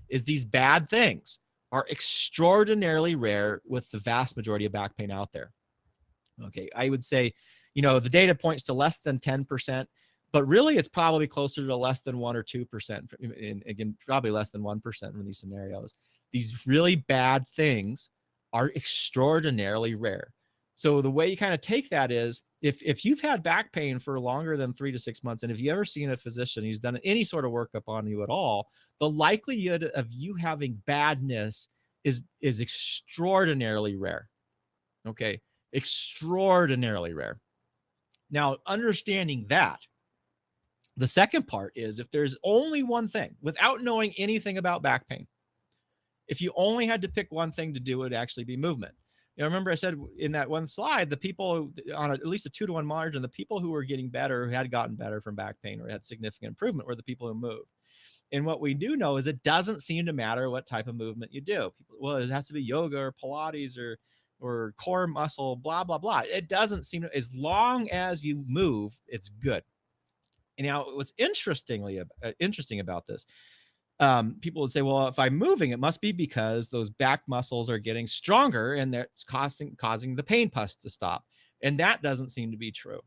is these bad things are extraordinarily rare with the vast majority of back pain out there. Okay, I would say, the data points to less than 10%, but really it's probably closer to less than 1 or 2%. And again, probably less than 1% in these scenarios. These really bad things are extraordinarily rare. So the way you kind of take that is, if you've had back pain for longer than 3 to 6 months, and if you've ever seen a physician who's done any sort of workup on you at all, the likelihood of you having badness is extraordinarily rare. Okay, extraordinarily rare. Now, understanding that, The second part is if there's only one thing, without knowing anything about back pain, if you only had to pick one thing to do, it would actually be movement. Remember I said in that one slide, the people on at least a 2-to-1 margin, the people who were getting better, who had gotten better from back pain or had significant improvement, were the people who moved. And what we do know is it doesn't seem to matter what type of movement you do. People, well, it has to be yoga or Pilates or core muscle, blah, blah, blah. It doesn't seem to, as long as you move, it's good. And now what's interesting about this, people would say, well, if I'm moving, it must be because those back muscles are getting stronger and that's causing the pain pus to stop. And that doesn't seem to be true.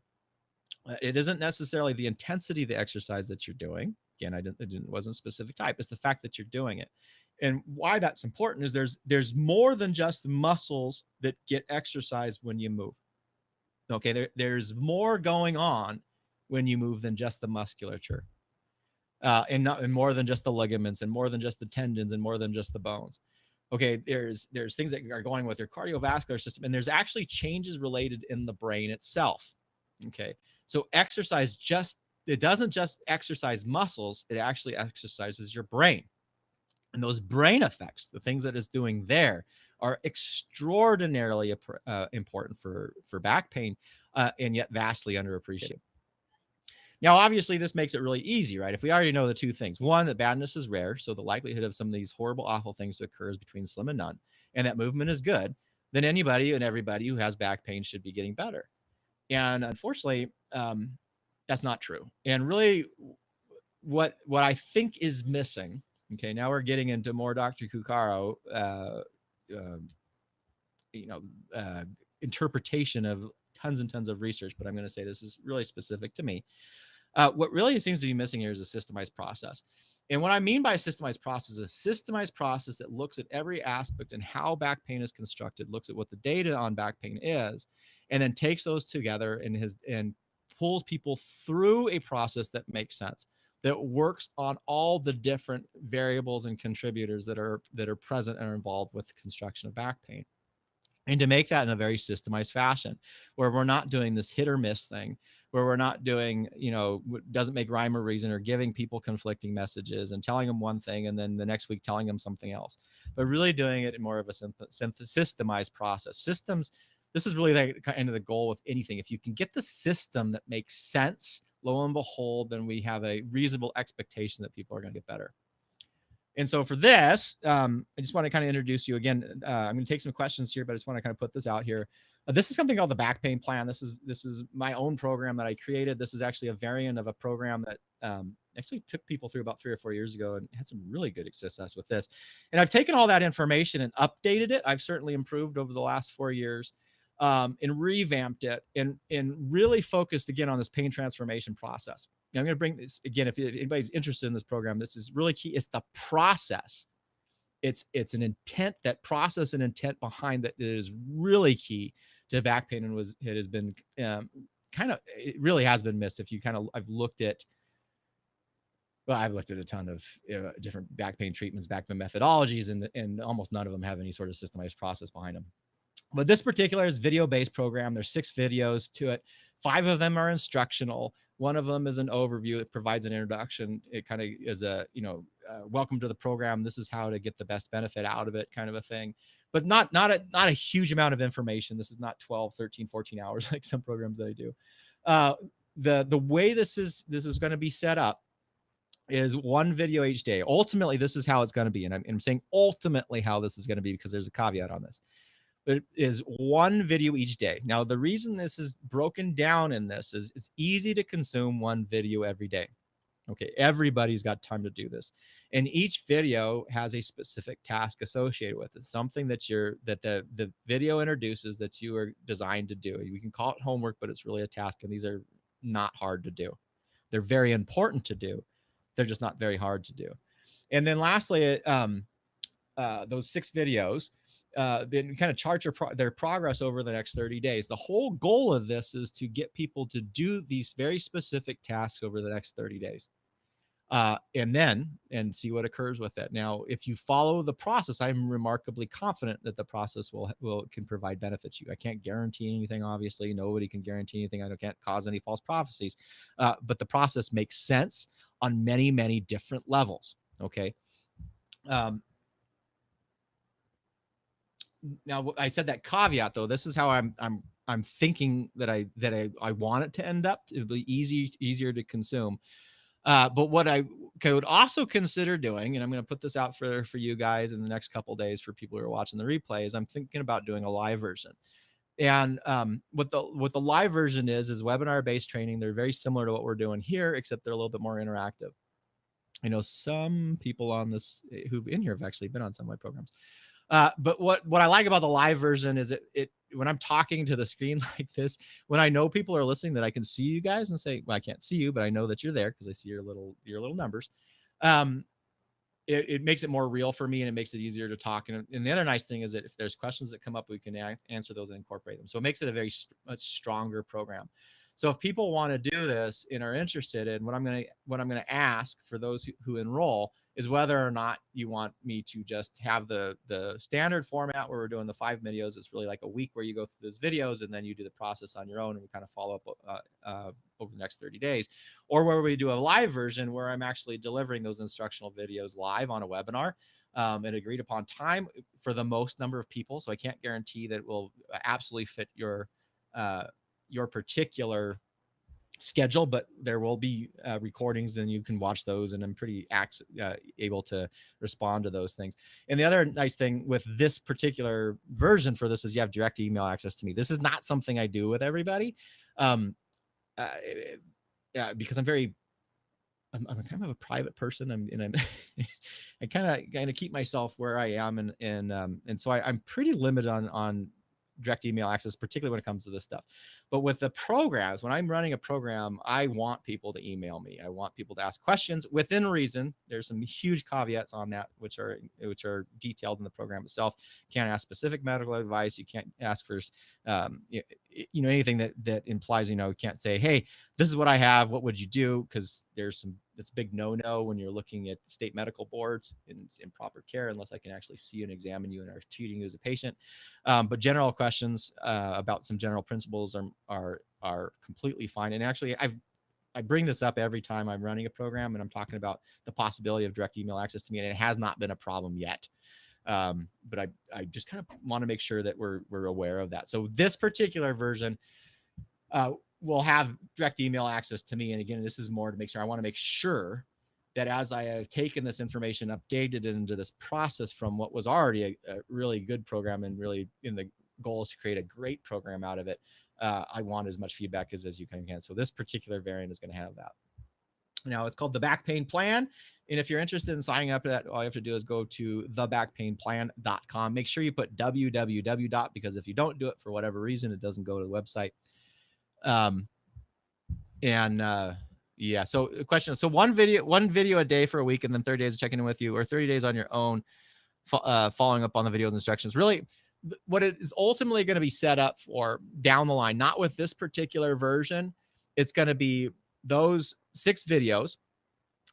It isn't necessarily the intensity of the exercise that you're doing. Again, it wasn't a specific type. It's the fact that you're doing it. And why that's important is there's more than just muscles that get exercised when you move. Okay, there's more going on when you move than just the musculature. And more than just the ligaments, and more than just the tendons, and more than just the bones. Okay, there's things that are going with your cardiovascular system, and there's actually changes related in the brain itself. Okay, so exercise it doesn't just exercise muscles, it actually exercises your brain. And those brain effects, the things that it's doing there, are extraordinarily important for back pain, and yet vastly underappreciated. Now, obviously, this makes it really easy, right? If we already know the two things, one, that badness is rare, so the likelihood of some of these horrible, awful things to occur is between slim and none, and that movement is good, then anybody and everybody who has back pain should be getting better. And unfortunately, that's not true. And really, what I think is missing, okay, now we're getting into more Dr. Kukaro, interpretation of tons and tons of research, but I'm going to say this is really specific to me. What really seems to be missing here is a systemized process. And what I mean by a systemized process is a systemized process that looks at every aspect and how back pain is constructed, looks at what the data on back pain is, and then takes those together and pulls people through a process that makes sense, that works on all the different variables and contributors that are present and are involved with the construction of back pain. And to make that in a very systemized fashion, where we're not doing this hit or miss thing, where we're not doing, doesn't make rhyme or reason, or giving people conflicting messages and telling them one thing and then the next week telling them something else, but really doing it in more of a systemized process. Systems, this is really the kind of the goal with anything. If you can get the system that makes sense, lo and behold, then we have a reasonable expectation that people are going to get better. And so for this, I just want to kind of introduce you again. I'm going to take some questions here, but I just want to kind of put this out here. This is something called the Back Pain Plan. This is my own program that I created. This is actually a variant of a program that actually took people through about 3 or 4 years ago and had some really good success with this. And I've taken all that information and updated it. I've certainly improved over the last 4 years, and revamped it and really focused again on this pain transformation process. I'm going to bring this again. If anybody's interested in this program, this is really key. It's the process. It's an intent, that process and intent behind that is really key to back pain, and it has been it really has been missed. If you I've looked at a ton of different back pain treatments, back pain methodologies, and almost none of them have any sort of systemized process behind them. But this particular is video-based program. There's 6 videos to it. 5 of them are instructional. One of them is an overview. It provides an introduction. It kind of is a, welcome to the program. This is how to get the best benefit out of it, kind of a thing. But not a huge amount of information. This is not 12, 13, 14 hours like some programs that I do. The way this is going to be set up is 1 video each day. Ultimately, this is how it's going to be. And I'm saying ultimately how this is going to be because there's a caveat on this. It is 1 video each day. Now, the reason this is broken down in this is it's easy to consume 1 video every day. Okay, everybody's got time to do this. And each video has a specific task associated with it, something that the video introduces that you are designed to do. We can call it homework, but it's really a task, and these are not hard to do. They're very important to do. They're just not very hard to do. And then lastly, those 6 videos, then kind of chart their progress over the next 30 days. The whole goal of this is to get people to do these very specific tasks over the next 30 days. and see what occurs with it. Now, if you follow the process, I'm remarkably confident that the process can provide benefits to you. I can't guarantee anything, obviously. Nobody can guarantee anything. I can't cause any false prophecies, but the process makes sense on many, many different levels. Okay. Now, I said that caveat though. This is how I'm thinking that I want it to end up. It'll be easier to consume. But what I would also consider doing, and I'm going to put this out for you guys in the next couple of days for people who are watching the replay, is I'm thinking about doing a live version. And what the live version is webinar based training. They're very similar to what we're doing here, except they're a little bit more interactive. I know some people on this who've in here have actually been on some of my programs. But what I like about the live version is it when I'm talking to the screen like this, when I know people are listening, that I can see you guys and say, well, I can't see you, but I know that you're there because I see your little numbers. It makes it more real for me, and it makes it easier to talk. And the other nice thing is that if there's questions that come up, we can answer those and incorporate them. So it makes it a very much stronger program. So if people want to do this and are interested in what I'm going to ask for those who enroll is whether or not you want me to just have the standard format where we're doing the 5 videos. It's really like a week where you go through those videos and then you do the process on your own, and we kind of follow up over the next 30 days, or where we do a live version where I'm actually delivering those instructional videos live on a webinar at agreed upon time for the most number of people. So I can't guarantee that it will absolutely fit your particular schedule, but there will be recordings and you can watch those, and I'm pretty able to respond to those things. And the other nice thing with this particular version for this is you have direct email access to me. This is not something I do with everybody, because I'm kind of a private person. I kind of keep myself where I am, and so I'm pretty limited on direct email access, particularly when it comes to this stuff. But with the programs, when I'm running a program, I want people to email me. I want people to ask questions within reason. There's some huge caveats on that, which are detailed in the program itself. You can't ask specific medical advice. You can't ask for, anything that implies, you can't say, hey, this is what I have, what would you do? Because it's a big no-no when you're looking at state medical boards in proper care, unless I can actually see and examine you and are treating you as a patient. But general questions about some general principles are completely fine. And actually, I bring this up every time I'm running a program and I'm talking about the possibility of direct email access to me, and it has not been a problem yet. But I just kind of want to make sure that we're aware of that. So this particular version will have direct email access to me. And again, this is more to make sure. I want to make sure that as I have taken this information, updated it into this process from what was already a really good program, and really in the goal is to create a great program out of it. I want as much feedback as you can. So this particular variant is going to have that. Now it's called the Back Pain Plan. And if you're interested in signing up to that, all you have to do is go to thebackpainplan.com. Make sure you put www. Because if you don't do it for whatever reason, it doesn't go to the website. Yeah. So the question is, so one video a day for a week, and then 30 days of checking in with you, or 30 days on your own, following up on the videos instructions. Really, what it is ultimately going to be set up for down the line, not with this particular version. It's going to be those 6 videos.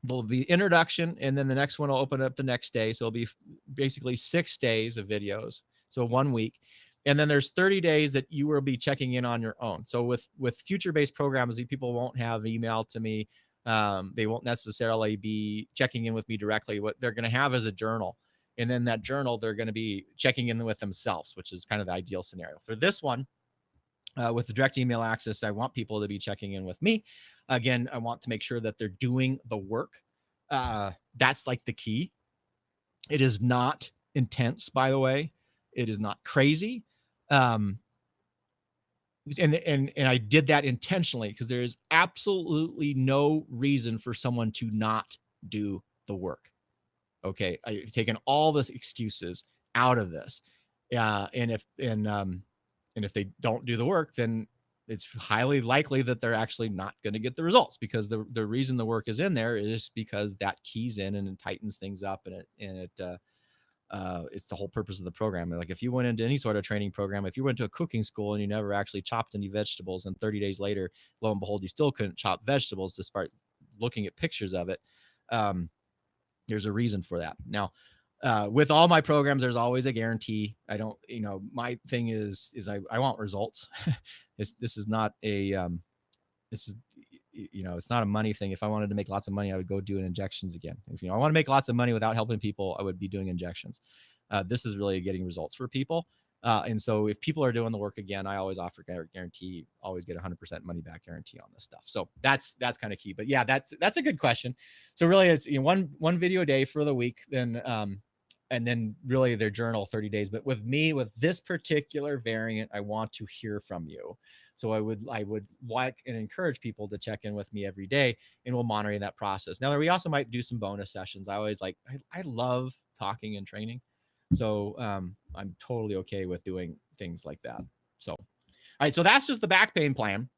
There'll be introduction, and then the next one will open up the next day. So it'll be basically 6 days of videos. So 1 week. And then there's 30 days that you will be checking in on your own. So with future-based programs, people won't have email to me. They won't necessarily be checking in with me directly. What they're going to have is a journal. And then that journal, they're going to be checking in with themselves, which is kind of the ideal scenario. For this one, with the direct email access, I want people to be checking in with me. Again, I want to make sure that they're doing the work. That's like the key. It is not intense, by the way. It is not crazy. And I did that intentionally because there is absolutely no reason for someone to not do the work. Okay, I've taken all the excuses out of this, and if they don't do the work, then it's highly likely that they're actually not going to get the results, because the reason the work is in there is because that keys in and it tightens things up, and it's the whole purpose of the program. Like if you went into any sort of training program, if you went to a cooking school and you never actually chopped any vegetables, and 30 days later, lo and behold, you still couldn't chop vegetables despite looking at pictures of it, There's a reason for that. Now, with all my programs, there's always a guarantee. I don't, my thing is I want results. This is not a, this is, it's not a money thing. If I wanted to make lots of money, I would go doing injections again. If I want to make lots of money without helping people, I would be doing injections. This is really getting results for people. And so if people are doing the work again, I always offer guarantee, always get 100% money back guarantee on this stuff. So that's kind of key. But yeah, that's a good question. So really, it's one video a day for the week, then and then really their journal 30 days. But with me, with this particular variant, I want to hear from you. So I would like and encourage people to check in with me every day, and we'll monitor that process. Now, we also might do some bonus sessions. I always I love talking and training. So I'm totally okay with doing things like that. So, all right. So that's just the back pain plan.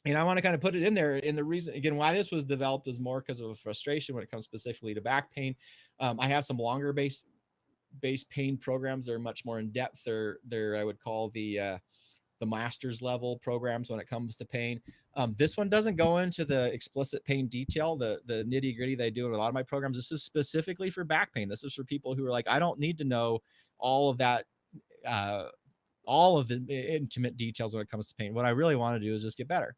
And I want to kind of put it in there. And the reason, again, why this was developed is more because of a frustration when it comes specifically to back pain. I have some longer base pain programs that are much more in depth. They're I would call the master's level programs when it comes to pain. This one doesn't go into the explicit pain detail, the nitty gritty they do in a lot of my programs. This is specifically for back pain. This is for people who are like, I don't need to know all of that, all of the intimate details when it comes to pain. What I really want to do is just get better.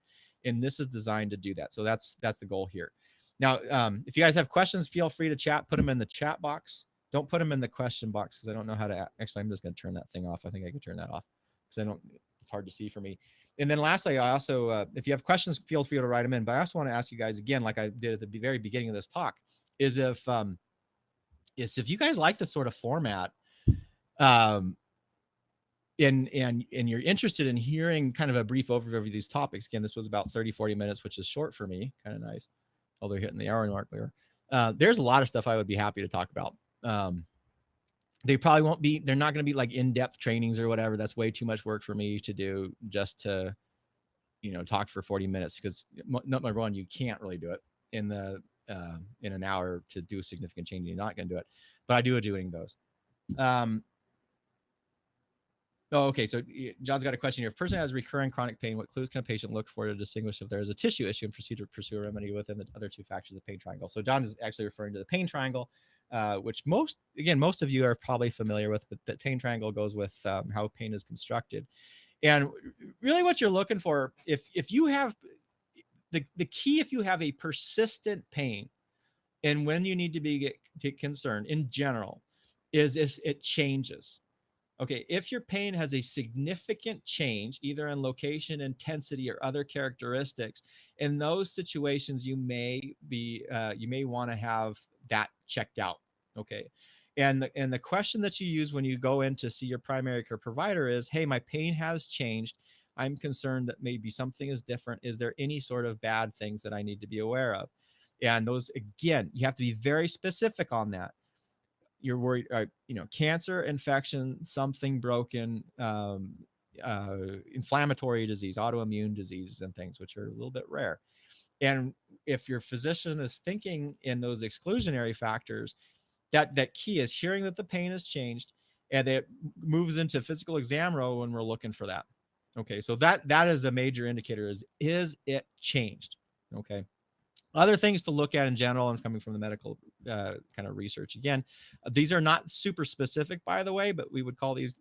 And this is designed to do that. So that's the goal here. Now, if you guys have questions, feel free to chat, put them in the chat box. Don't put them in the question box because I don't know how to, actually, I'm just going to turn that thing off. I think I can turn that off because it's hard to see for me. And then lastly, I also, if you have questions, feel free to write them in. But I also want to ask you guys again, like I did at the very beginning of this talk, is if you guys like this sort of format, and you're interested in hearing kind of a brief overview of these topics. Again, this was about 30, 40 minutes, which is short for me, kind of nice. Although hitting the hour mark there. There's a lot of stuff I would be happy to talk about. They probably won't be, they're not going to be like in-depth trainings or whatever. That's way too much work for me to do just to, talk for 40 minutes because number one, you can't really do it in an hour to do a significant change. You're not going to do it, but I do doing those. Okay. So John's got a question here. If a person has recurring chronic pain, what clues can a patient look for to distinguish if there is a tissue issue and proceed to pursue a remedy within the other two factors of the pain triangle? So John is actually referring to the pain triangle, which most of you are probably familiar with, but the pain triangle goes with how pain is constructed. And really what you're looking for, if you have the key, if you have a persistent pain and when you need to get concerned in general is if it changes. Okay, if your pain has a significant change, either in location, intensity, or other characteristics, in those situations, you may want to have that checked out. Okay, and the question that you use when you go in to see your primary care provider is, hey, my pain has changed. I'm concerned that maybe something is different. Is there any sort of bad things that I need to be aware of? And those, again, you have to be very specific on that. You're worried, cancer, infection, something broken, inflammatory disease, autoimmune diseases and things, which are a little bit rare. And if your physician is thinking in those exclusionary factors, that key is hearing that the pain has changed and it moves into physical exam row when we're looking for that. Okay. So that is a major indicator is it changed? Okay. Other things to look at in general, and coming from the medical kind of research. Again, these are not super specific, by the way, but we call these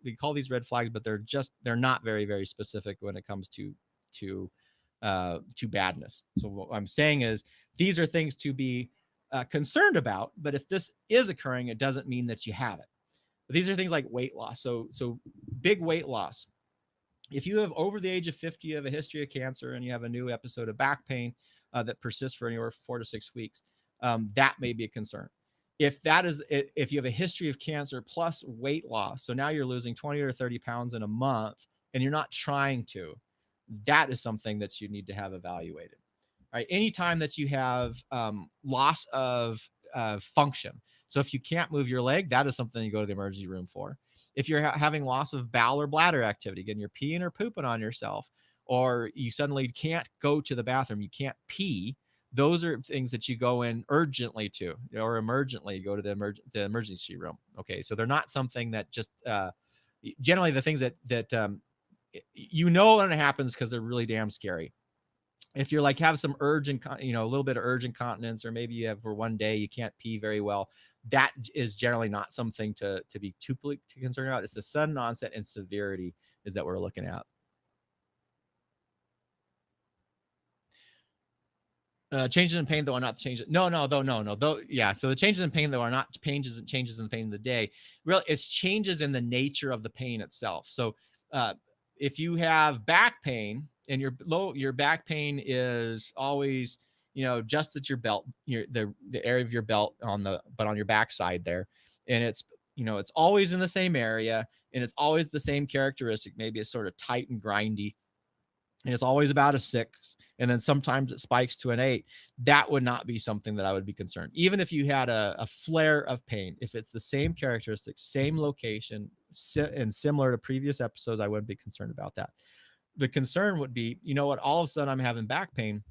red flags, but they're not very, very specific when it comes to badness. So what I'm saying is these are things to be concerned about, but if this is occurring, it doesn't mean that you have it. But these are things like weight loss. So big weight loss. If you have over the age of 50, you have a history of cancer and you have a new episode of back pain that persists for anywhere from 4 to 6 weeks, that may be a concern. If you have a history of cancer plus weight loss, so now you're losing 20 or 30 pounds in a month and you're not trying to, that is something that you need to have evaluated. All right. Anytime that you have loss of function. So if you can't move your leg, that is something you go to the emergency room for. If you're having loss of bowel or bladder activity, again, you're peeing or pooping on yourself, or you suddenly can't go to the bathroom, you can't pee, those are things that you go in urgently to, or emergently go to the emergency room. Okay. So they're not something that just, generally the things that when it happens because they're really damn scary. if you're like have some urgent, a little bit of urgent incontinence, or maybe you have for one day you can't pee very well, that is generally not something to be too concerned about. It's the sudden onset and severity is that we're looking at. Changes in pain though are not changes. No. Though, yeah. So the changes in pain though are not changes in the pain of the day. Really, it's changes in the nature of the pain itself. So if you have back pain and your back pain is always, just at your belt, the area of your belt on your backside there, and it's it's always in the same area and it's always the same characteristic. Maybe it's sort of tight and grindy and it's always about a 6, and then sometimes it spikes to an 8, that would not be something that I would be concerned. Even if you had a flare of pain, if it's the same characteristics, same location, and similar to previous episodes, I wouldn't be concerned about that. The concern would be, all of a sudden I'm having back pain,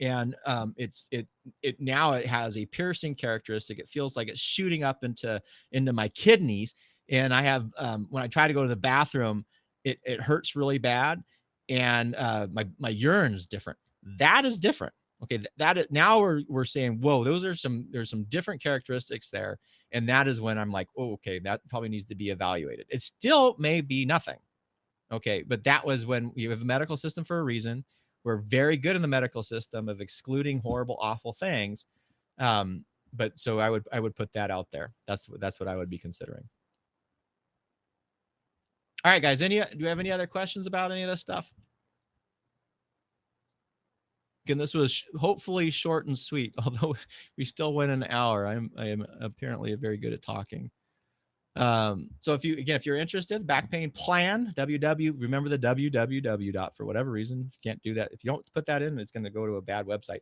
and it now it has a piercing characteristic. It feels like it's shooting up into my kidneys, and I have when I try to go to the bathroom, it hurts really bad, and my urine is different. That is different. Okay, that is, now we're saying, whoa, there's some different characteristics there, and that is when I'm like, oh, okay, that probably needs to be evaluated. It still may be nothing. Okay, but that was when we have a medical system for a reason. We're very good in the medical system of excluding horrible, awful things. But so I would put that out there. That's what I would be considering. All right, guys. Do you have any other questions about any of this stuff? Again, this was hopefully short and sweet, although we still went an hour. I am apparently very good at talking. So if you're interested, back pain plan, remember the www dot, for whatever reason, you can't do that. If you don't put that in, it's going to go to a bad website.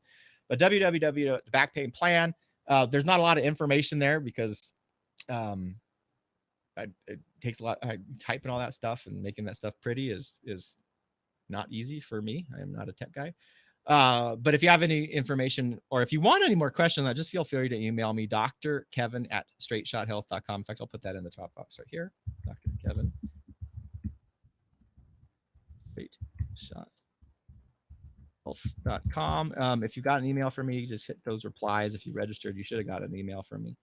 But www, the back pain plan, there's not a lot of information there because it takes a lot. Typing all that stuff and making that stuff pretty is not easy for me. I am not a tech guy. But if you have any information or if you want any more questions, just feel free to email me, Dr. Kevin at straightshothealth.com. In fact, I'll put that in the top box right here. Dr. Kevin. Straightshothealth.com. If you got an email from me, just hit those replies. If you registered, you should have got an email from me.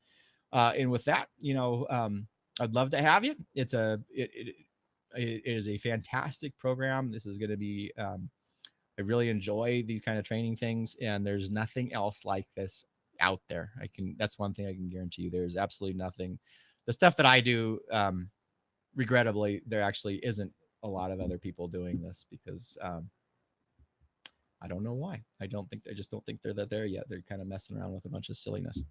And with that, I'd love to have you. It is a fantastic program. This is going to be, I really enjoy these kind of training things, and there's nothing else like this out there. That's one thing I can guarantee you. There's absolutely nothing. The stuff that I do, regrettably, there actually isn't a lot of other people doing this because I don't know why. I just don't think they're there yet. They're kind of messing around with a bunch of silliness.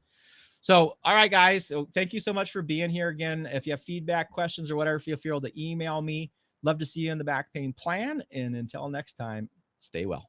So, all right, guys. So thank you so much for being here again. If you have feedback, questions, or whatever, feel free to email me. Love to see you in the back pain plan. And until next time, stay well.